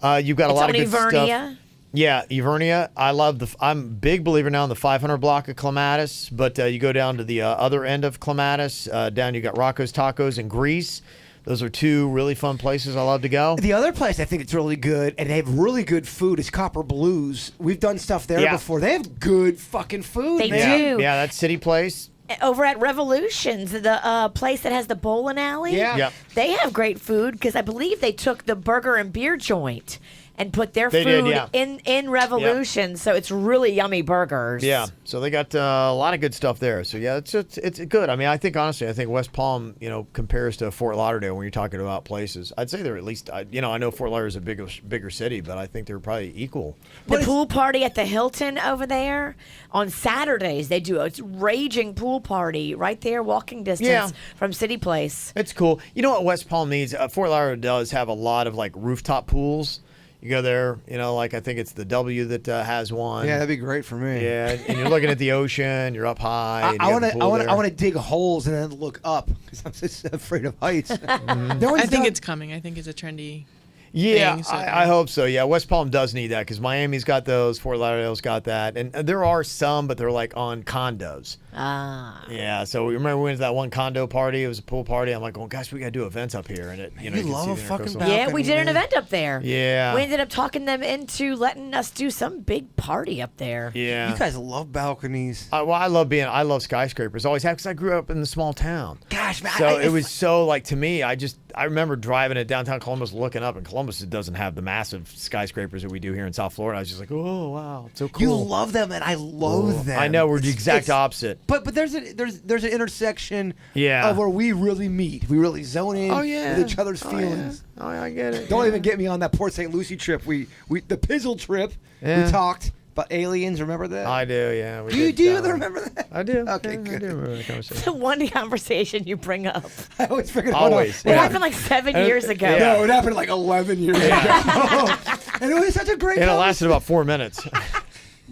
You've got a lot of good stuff. Evernia. Yeah, Evernia. I'm a big believer now in the 500 block of Clematis, but you go down to the other end of Clematis. Down you got Rocco's Tacos and Greece. Those are 2 really fun places I love to go. The other place I think it's really good, and they have really good food, is Copper Blues. We've done stuff there Yeah. before. They have good fucking food, They man. do. Yeah, that's City Place. Over at Revolutions, the place that has the bowling alley, Yeah. Yep. they have great food because I believe they took the burger and beer joint and put their They food did, yeah. in Revolution. So it's really yummy burgers. Yeah, so they got a lot of good stuff there. So yeah, it's good. I mean, I think West Palm, compares to Fort Lauderdale when you're talking about places. I'd say they're at least, I know Fort Lauderdale is a bigger city, but I think they're probably equal. The pool party at the Hilton over there on Saturdays, they do a raging pool party right there, walking distance Yeah. from City Place. It's cool. You know what West Palm needs? Fort Lauderdale does have a lot of like rooftop pools. You go there, like I think it's the W that has one. Yeah, that'd be great for me. Yeah, and you're looking at the ocean. You're up high. I want to dig holes and then look up because I'm just afraid of heights. Mm-hmm. No one's I think done- it's coming. I think it's a trendy. Yeah, thing, so- I hope so. Yeah, West Palm does need that because Miami's got those, Fort Lauderdale's got that, and there are some, but they're like on condos. Ah. Yeah, so we remember we went to that one condo party. It was a pool party. I'm like, well, gosh, we got to do events up here, and it, you know, You can love see a the fucking intercoastal. balcony. Yeah, we did an event up there. Yeah. We ended up talking them into letting us do some big party up there. Yeah. You guys love balconies. Well, I love skyscrapers. Always have because I grew up in the small town. Gosh, man. So it was so like to me. I remember driving at downtown Columbus, looking up, and Columbus doesn't have the massive skyscrapers that we do here in South Florida. I was just like, oh wow, it's so cool. You love them, and I loathe them. I know we're the It's- exact it's- opposite. But there's an intersection Yeah. of where we really meet. We really zone in Oh yeah, with each other's Oh, feelings. yeah. Oh, yeah, I get it. Don't yeah. even get me on that Port St. Lucie trip. The Pizzle trip. Yeah. We talked about aliens. Remember that? I do. Yeah. We Do you did, remember that? I do. Okay, Yeah, good. I do remember that conversation. The one conversation you bring up. I always figured Always. It happened like 7 years ago. yeah. No, it happened like 11 years ago. And it was such a great And it conversation. lasted about 4 minutes.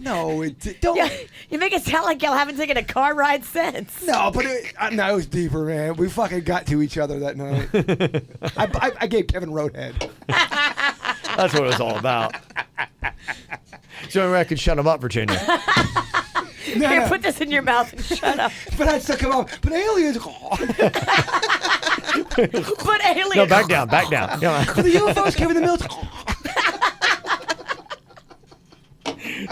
No, don't. Yeah, you make it sound like y'all haven't taken a car ride since. No, but it was deeper, man. We fucking got to each other that night. I gave Kevin Roadhead. That's what it was all about. So I could shut him up, Virginia. No, Here, no. put this in your mouth and shut up. But I still come up. But aliens. Put aliens. No, back down. Come on. The UFOs came in the military.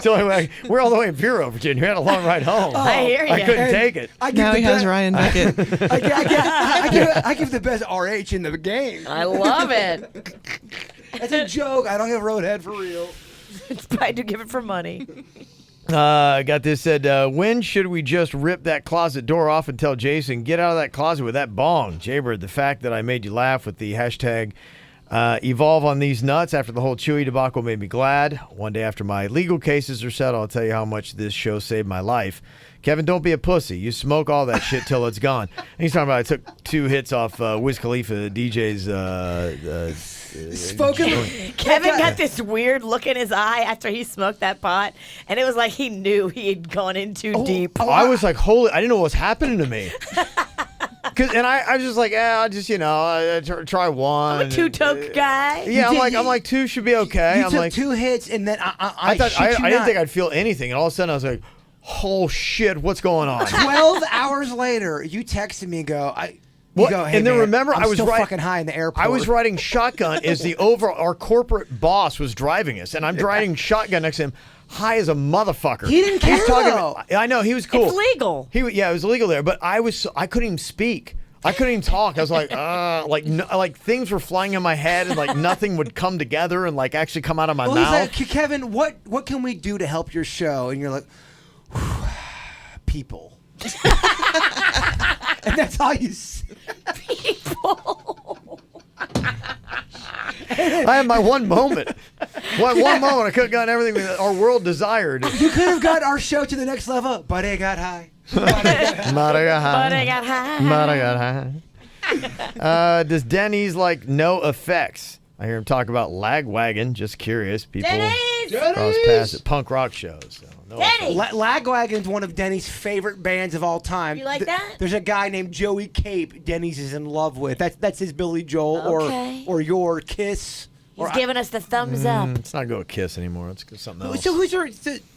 So anyway, we're all the way in Bureau, Virginia. We had a long ride home. I hear I ya. couldn't And take it. I give Now the he has best- Ryan Beckett. I give the best RH in the game. I love it. That's a joke. I don't give Roadhead for real. It's probably to give it for money. I got this said, when should we just rip that closet door off and tell Jason, get out of that closet with that bong? Jaybird, the fact that I made you laugh with the hashtag evolve on these nuts after the whole Chewy debacle made me glad. One day after my legal cases are settled, I'll tell you how much this show saved my life. Kevin, don't be a pussy. You smoke all that shit till it's gone. And he's talking about I took 2 hits off Wiz Khalifa DJ's Spoken. Kevin got this weird look in his eye after he smoked that pot, and it was like he knew he had gone in too deep. I was like, holy, I didn't know what was happening to me. And I was just like, I just, try one. I'm a two-toke guy. Yeah, You did- I'm like 2 should be okay. You I'm took like, 2 hits, and then I thought shit I you didn't not, think I'd feel anything, and all of a sudden I was like, oh shit, what's going on? 12 hours later, you texted me and go, What? Go, hey, And then man, remember, I'm I was still right- fucking high in the airport. I was riding shotgun as our corporate boss was driving us, and I'm riding shotgun next to him, high as a motherfucker. He didn't He's care, though. I know, he was cool. It's legal. It was legal there, but I couldn't even speak. I couldn't even talk. I was like, like things were flying in my head, and like nothing would come together and like actually come out of my Well, he's mouth. like, Kevin, what can we do to help your show? And you're like, people. And that's all you say. I had my one moment. One moment I could have gotten everything that our world desired. You could have got our show to the next level, but it got high. But I got high. Does Denny's like no effects? I hear him talk about Lagwagon. Just curious. People Denny's! cross paths at punk rock shows. So no Denny's! Lagwagon's one of Denny's favorite bands of all time. You like that? There's a guy named Joey Cape Denny's is in love with. That's his Billy Joel Okay. or your Kiss. He's giving us the thumbs up. It's not go a Kiss anymore. Let's go something else. So who's your?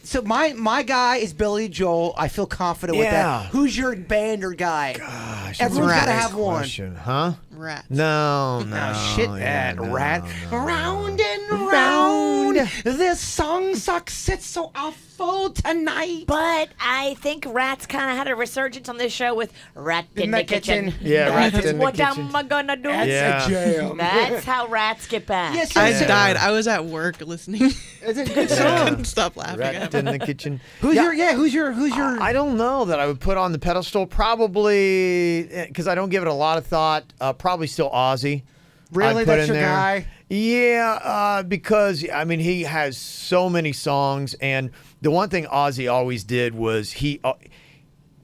So my guy is Billy Joel. I feel confident with Yeah. that. Who's your band or guy? Gosh, Everyone's that's a gotta nice have one. question. Huh? Rats. No. Shit, yeah, that no, rat. no. Round and round. This song sucks. It's so awful tonight. But I think Rats kind of had a resurgence on this show with Rat in the Kitchen. Yeah, Rats That's in the what Kitchen. am I gonna do? That's Yeah. a jam. That's how rats get back. Yes, I yes, died. I was at work listening. It's a good I song. couldn't stop laughing Rat at in it. the Kitchen. Who's your? I don't know that I would put on the pedestal. Probably because I don't give it a lot of thought. Probably still Ozzy. Really? I'd put That's in your there. guy? Yeah, because I mean he has so many songs, and the one thing Ozzy always did was he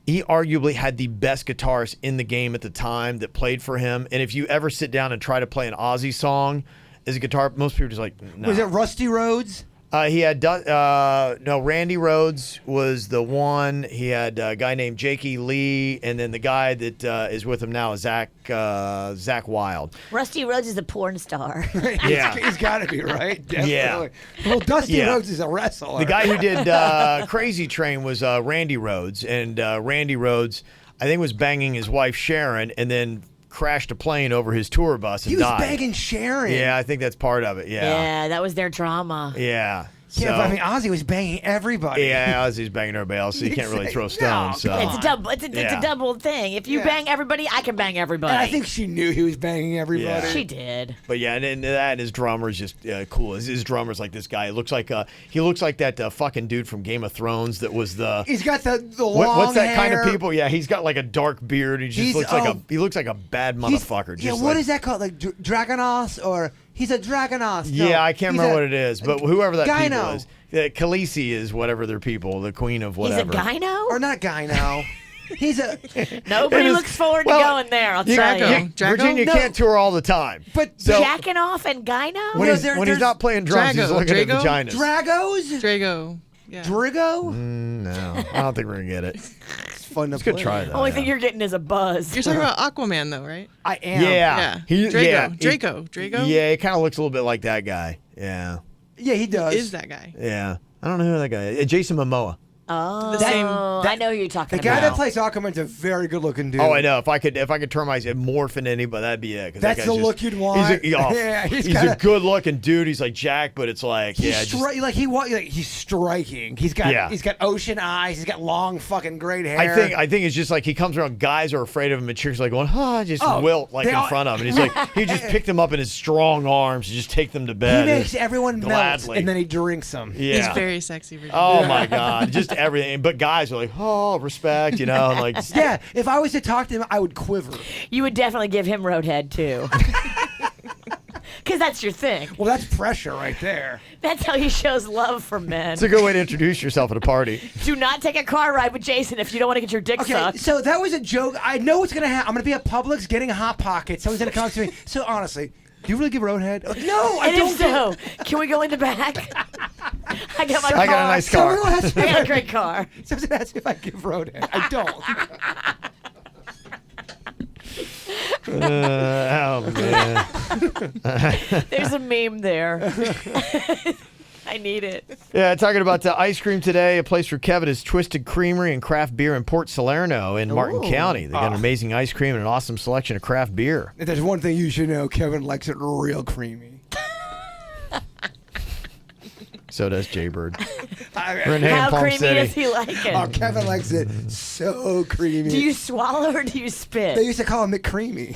arguably had the best guitarist in the game at the time that played for him. And if you ever sit down and try to play an Ozzy song as a guitar, most people are just like, no. Was it Rusty Rhodes? He had Randy Rhodes was the one. He had a guy named Jakey Lee, and then the guy that is with him now is Zach Wilde. Rusty Rhodes is a porn star. Yeah. He's got to be, right? Definitely. Yeah. Well, Dusty Yeah. Rhodes is a wrestler. The guy who did Crazy Train was Randy Rhodes, and Randy Rhodes, I think, was banging his wife Sharon, and then crashed a plane over his tour bus and he was died. banging Sharon. Yeah, I think that's part of it. Yeah, that was their drama. Yeah. Yeah, but I mean, Ozzy was banging everybody. Yeah, Ozzy's banging everybody else, so you can't really throw stones. So. It's a double. It's a double thing. If you bang everybody, I can bang everybody. And I think she knew he was banging everybody. she did. But yeah, and that and his drummer's just cool. His drummer's like this guy. He looks like that fucking dude from Game of Thrones that was the. He's got the long what's that hair. kind of people? Yeah, he's got like a dark beard. He looks like a bad motherfucker. Yeah, what is that called? Like Dragonos or he's a Dragonos? No, Yeah, I can't remember what it is, but whoever that people gyno. is. Khaleesi is whatever their people, the queen of whatever. He's a gyno? Or not gyno. He's a. Nobody It is- looks forward to well, going there, I'll you- tell you. Drago? Virginia No. can't tour all the time. But So- Jacking off and gyno? when, No, he's, there- when he's there's- not playing drums, he's Drago. looking at Drago? vaginas. Dragos? Drago. Yeah. Drigo? No, I don't think we're gonna get it. It's fun to Let's go play. try that. Only thing you're getting is a buzz. You're talking about Aquaman, though, right? I am. Yeah, Yeah. Draco. Draco? Yeah, he kind of looks a little bit like that guy. Yeah, Yeah, he does. Is that guy? yeah. I don't know who that guy is. Jason Momoa. Oh, The same- I know who you're talking The guy about. that plays Aquaman's a very good looking dude. Oh, I know. If I could turn my morph into anybody, that'd be it. 'Cause that That's guy's the look you'd want. He's he's a kinda- good looking dude. He's like Jack, but it's like He's he's striking. He's got ocean eyes. He's got long fucking great hair. I think it's just like he comes around. Guys are afraid of him, and chicks are like going, just wilt like they in all- front of him. And he's like, he just picked them up in his strong arms and just take them to bed. he makes everyone melt, gladly. and then he drinks them. Yeah. He's very sexy. Virginia. Oh my God, just everything. But guys are like, respect, and like. Yeah, if I was to talk to him, I would quiver. You would definitely give him roadhead, too. Because that's your thing. Well, that's pressure right there. That's how he shows love for men. It's a good way to introduce yourself at a party. Do not take a car ride with Jason if you don't want to get your dick Okay, sucked. so that was a joke. I know what's gonna happen. I'm gonna be at Publix getting a Hot Pocket. Someone's gonna come up to me. So honestly, do you really give roadhead? No, I And don't. if so, can we go in the back? I got my car. I got a nice car. Someone asked me I if got I a great car. Someone asked me if I give roadhead. I don't. Oh man. There's a meme there. I need it. Yeah, talking about ice cream today. A place for Kevin is Twisted Creamery and Craft Beer in Port Salerno in Martin Ooh. County. They got an amazing ice cream and an awesome selection of craft beer. If there's one thing you should know, Kevin likes it real creamy. So does Jaybird. I- We're in Ham How Palm creamy City. does he like it? Oh, Kevin likes it so creamy. Do you swallow or do you spit? They used to call him McCreamy.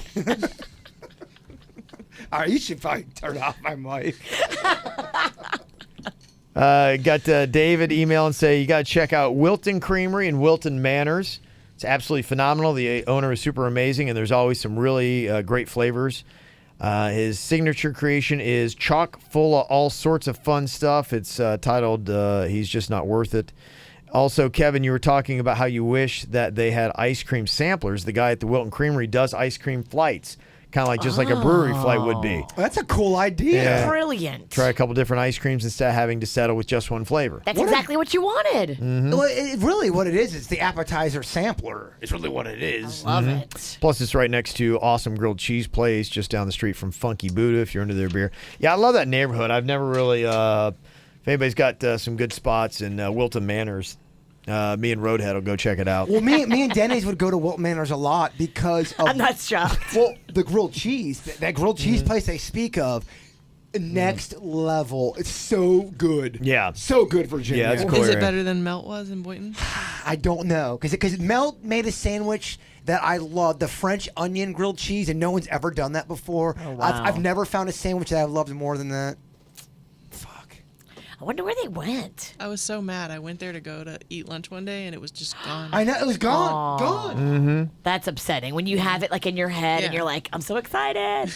All right, you should probably turn off my mic. Got David email and say you got to check out Wilton Creamery and Wilton Manors. It's absolutely phenomenal. The owner is super amazing, and there's always some really great flavors. His signature creation is chock full of all sorts of fun stuff. It's titled He's Just Not Worth It. Also, Kevin, you were talking about how you wish that they had ice cream samplers. The guy at the Wilton Creamery does ice cream flights, kind of like just like a brewery flight would be. Well, that's a cool idea. Yeah. Brilliant. Try a couple different ice creams instead of having to settle with just one flavor. That's exactly what you wanted. Well, really what it is the appetizer sampler. It's really what it is. Love it. Plus, it's right next to awesome grilled cheese place just down the street from Funky Buddha if you're into their beer. Yeah, I love that neighborhood. I've never really, if anybody's got some good spots in Wilton Manors, me and Roadhead will go check it out. Well, me and Denny's would go to Wilton Manors a lot because of I'm not shocked. well, the grilled cheese. That grilled cheese place they speak of, next level. It's so good. Yeah. So good, Virginia. Yeah, it's cool. Is it area. better than Melt was in Boynton? I don't know because Melt made a sandwich that I love, the French onion grilled cheese, and no one's ever done that before. Oh, wow. I've never found a sandwich that I've loved more than that. Fuck. I wonder where they went. I was so mad. I went there to go to eat lunch one day, and it was just gone. I know it was gone. Aw. Gone. That's upsetting when you have it like in your head and Yeah. you're like, I'm so excited.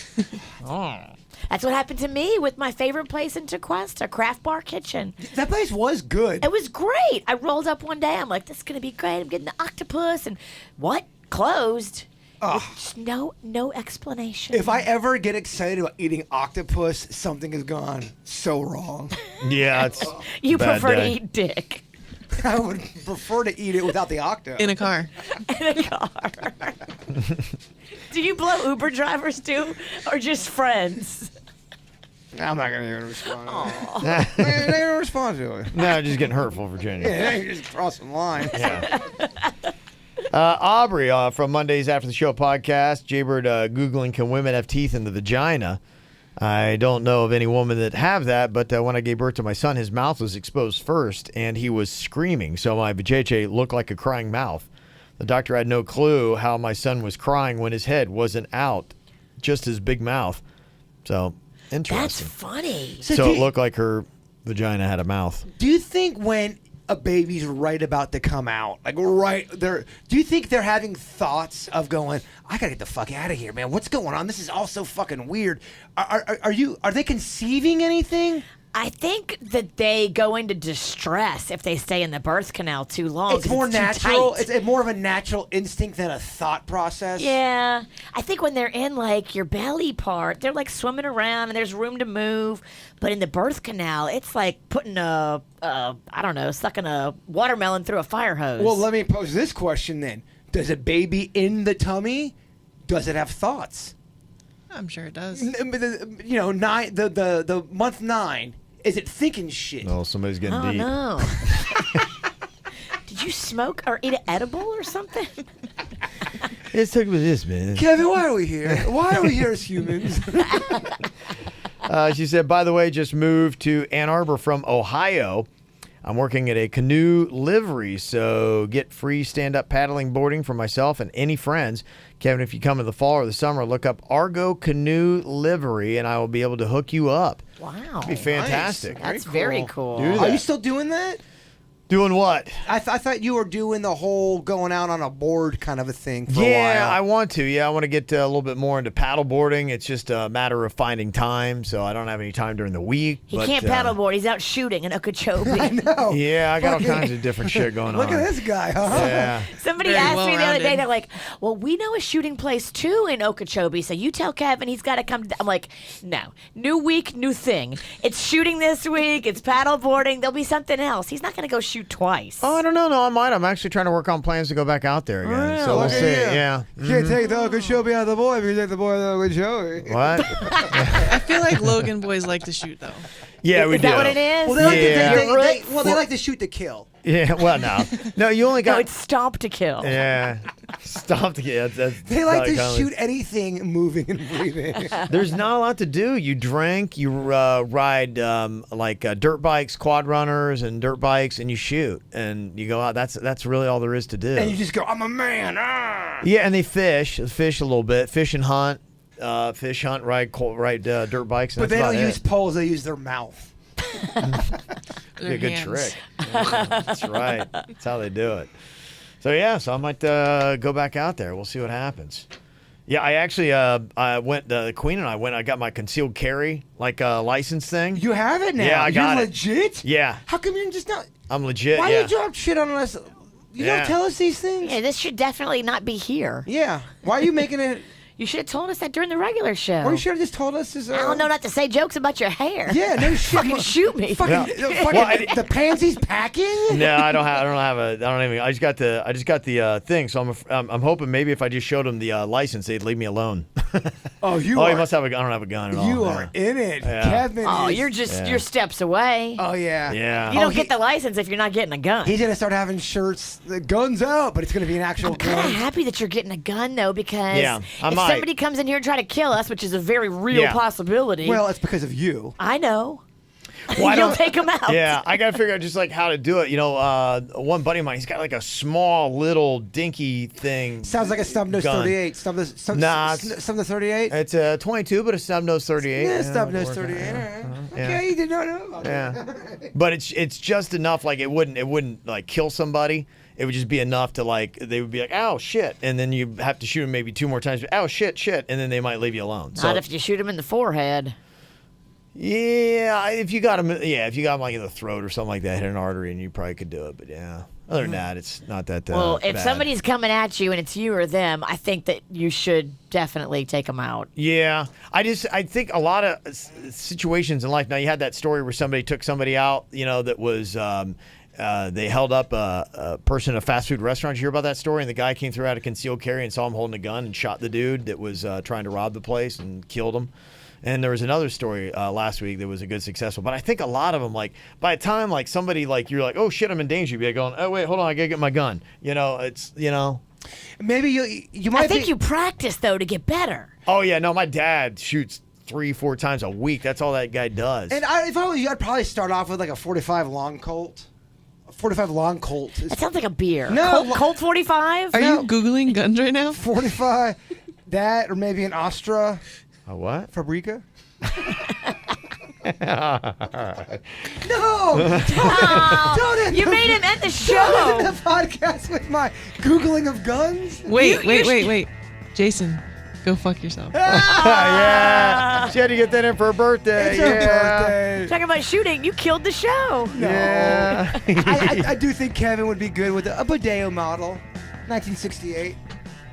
That's what happened to me with my favorite place in Tequesta, Craft Bar Kitchen. That place was good. It was great. I rolled up one day. I'm like, this is going to be great. I'm getting the octopus. And what? Closed. Just no explanation. If I ever get excited about eating octopus, something has gone so wrong. Yeah, it's you a bad prefer to day. eat dick I would prefer to eat it without the octo. In a car. in a car. Do you blow Uber drivers too, or just friends? I'm not going to even respond. They're going to respond to it. No, just getting hurtful, Virginia. Yeah, you just crossing lines. Yeah. Aubrey from Mondays After the Show podcast. Jaybird Googling, can women have teeth in the vagina? I don't know of any woman that have that, but when I gave birth to my son, his mouth was exposed first, and he was screaming, so my vajayjay looked like a crying mouth. The doctor had no clue how my son was crying when his head wasn't out, just his big mouth. So, That's interesting. funny. So it looked like her vagina had a mouth. Do you think when a baby's right about to come out, like right there, do you think they're having thoughts of going, I gotta get the fuck out of here, man? What's going on? This is all so fucking weird. Are they conceiving anything? I think that they go into distress if they stay in the birth canal too long. It's 'cause more too natural. tight. It's more of a natural instinct than a thought process. Yeah, I think when they're in like your belly part, they're like swimming around and there's room to move. But in the birth canal, it's like putting sucking a watermelon through a fire hose. Well, let me pose this question then: does a baby in the tummy, does it have thoughts? I'm sure it does. You know, the month 9. Is it thinking shit? No, somebody's getting Oh deep. no! Did you smoke or eat an edible or something? Let's talk about this, man. Kevin, why are we here? Why are we here as humans? She said, by the way, just moved to Ann Arbor from Ohio. I'm working at a canoe livery, so get free stand-up paddling boarding for myself and any friends. Kevin, if you come in the fall or the summer, look up Argo Canoe Livery, and I will be able to hook you up. Wow, It'd be fantastic. that's very cool. Do Are that. you still doing that? Doing what? I thought you were doing the whole going out on a board kind of a thing for a Yeah, while. I want to. Yeah, I want to get a little bit more into paddle boarding. It's just a matter of finding time, so I don't have any time during the week. He but, can't paddleboard. He's out shooting in Okeechobee. I know. Yeah, I got all Fucking- kinds of different shit going Look on. at this guy, huh? Yeah. Somebody Very asked me the other day, well-rounded. they're like, well, we know a shooting place too in Okeechobee, so you tell Kevin he's got to come. I'm like, no. New week, new thing. It's shooting this week, it's paddleboarding, there'll be something else. He's not going to go shoot twice. Oh, I don't know. No, I might. I'm actually trying to work on plans to go back out there again. Really? So we'll Look at see. you. Yeah. You can't take the Okeechobee out of the boy if you take the boy out of the Okeechobee. What? I feel like Logan boys like to shoot, though. Yeah, we Is do. that what it is? Well, they like, Yeah. they like to shoot to kill. Yeah. Well, no. No, you only No, got. it's stomp to kill. Yeah. Stop the kid. They like to shoot anything moving and breathing. There's not a lot to do. You drink, you ride dirt bikes, quad runners, and dirt bikes, and you shoot, and you go out. That's really all there is to do. And you just go, I'm a man. Ah. Yeah, and they fish a little bit, fish and hunt, ride dirt bikes. And But that's they don't about use it. poles, they use their mouth. Be a good hands. trick. Yeah, that's right. That's how they do it. So yeah, I might go back out there. We'll see what happens. Yeah, I actually I went. The Queen and I went. I got my concealed carry license thing. You have it now. Yeah, I got You're it. legit? Yeah, How come you're just not? I'm legit. Why yeah. you drop shit on us? You Yeah. don't tell us these things? Yeah, this should definitely not be here. Yeah. Why are you making it? You should have told us that during the regular show. Or you should have just told us this. I don't know not to say jokes about your hair. Yeah, no shit. Fucking shoot me. Fucking, Yeah. fucking the pansies packing? No, I don't have a. I don't even. I just got the thing. So I'm hoping maybe if I just showed them the license, they'd leave me alone. Oh, you Oh, are. he must have a. I don't have a gun at all. You yeah. are in it. Yeah. Kevin Oh, is- you're steps away. Oh, yeah. Yeah. You don't he- get the license if you're not getting a gun. He's going to start having shirts, the guns out, but it's going to be an actual kind of gun. happy that you're getting a gun though, because Yeah, I if might. somebody comes in here and try to kill us, which is a very real Yeah. possibility, Well, it's because of you. I know. Well, I You'll don't- take them out. Yeah, I gotta figure out just like how to do it. You know, one buddy of mine, he's got like a small little dinky thing. Sounds like a snub nose Gun. 38. Nah, Snub nose 38? It's a 22, but a snub nose 38. Yeah, Yeah, snub would nose work 38. out. All right. Yeah. Okay, you did not know about Yeah, that. but it's just enough. Like it wouldn't like kill somebody. It would just be enough to like they would be like, oh shit, and then you have to shoot them maybe 2 more times. Oh shit, and then they might leave you alone. So Not if you shoot him in the forehead. yeah, if you got them like in the throat or something like that, hit an artery, and you probably could do it. But yeah, Other than that, it's not that Well, if bad. somebody's coming at you and it's you or them, I think that you should definitely take them out. Yeah, I think a lot of situations in life. Now, you had that story where somebody took somebody out, that was they held up a person at a fast food restaurant. Did you hear about that story? And the guy came through out of concealed carry and saw him holding a gun and shot the dude that was trying to rob the place and killed him. And there was another story last week that was a good successful. But I think a lot of them, by the time somebody you're like, oh shit, I'm in danger, you'd be going, oh wait, hold on, I gotta get my gun. It's. Maybe you might. I think you practice though to get better. Oh yeah, no, my dad shoots 3-4 times a week. That's all that guy does. And if I was you, I'd probably start off with a 45 long Colt. A 45 long Colt. That sounds like a beer. No, Colt 45. Are you Googling guns right now? 45. That or maybe an Astra. A what? Fabrica? No! Oh, you made him end the Don't show. end the podcast with my Googling of guns. Wait. Jason, go fuck yourself. Yeah. She had to get that in for her birthday. It's her birthday. Talking about shooting, you killed the show. No. Yeah. I do think Kevin would be good with a Bodeo model. 1968.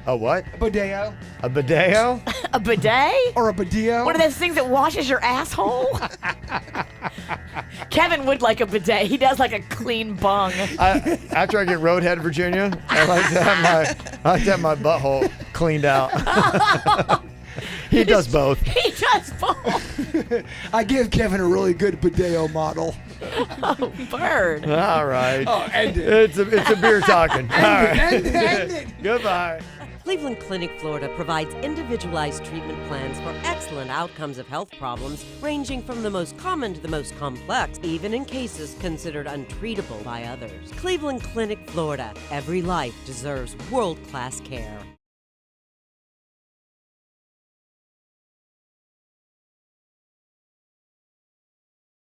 A what? A Bodeo. A Badeo? A bidet? Or a Bodeo. One of those things that washes your asshole? Kevin would like a bidet. He does like a clean bung. After I get roadhead Virginia, I like to have my butthole cleaned out. He does both. He does both. I give Kevin a really good Bodeo model. Oh, bird. All right. Oh, end it. It's a beer talking. All right. End it. Goodbye. Cleveland Clinic, Florida provides individualized treatment plans for excellent outcomes of health problems ranging from the most common to the most complex, even in cases considered untreatable by others. Cleveland Clinic, Florida. Every life deserves world-class care.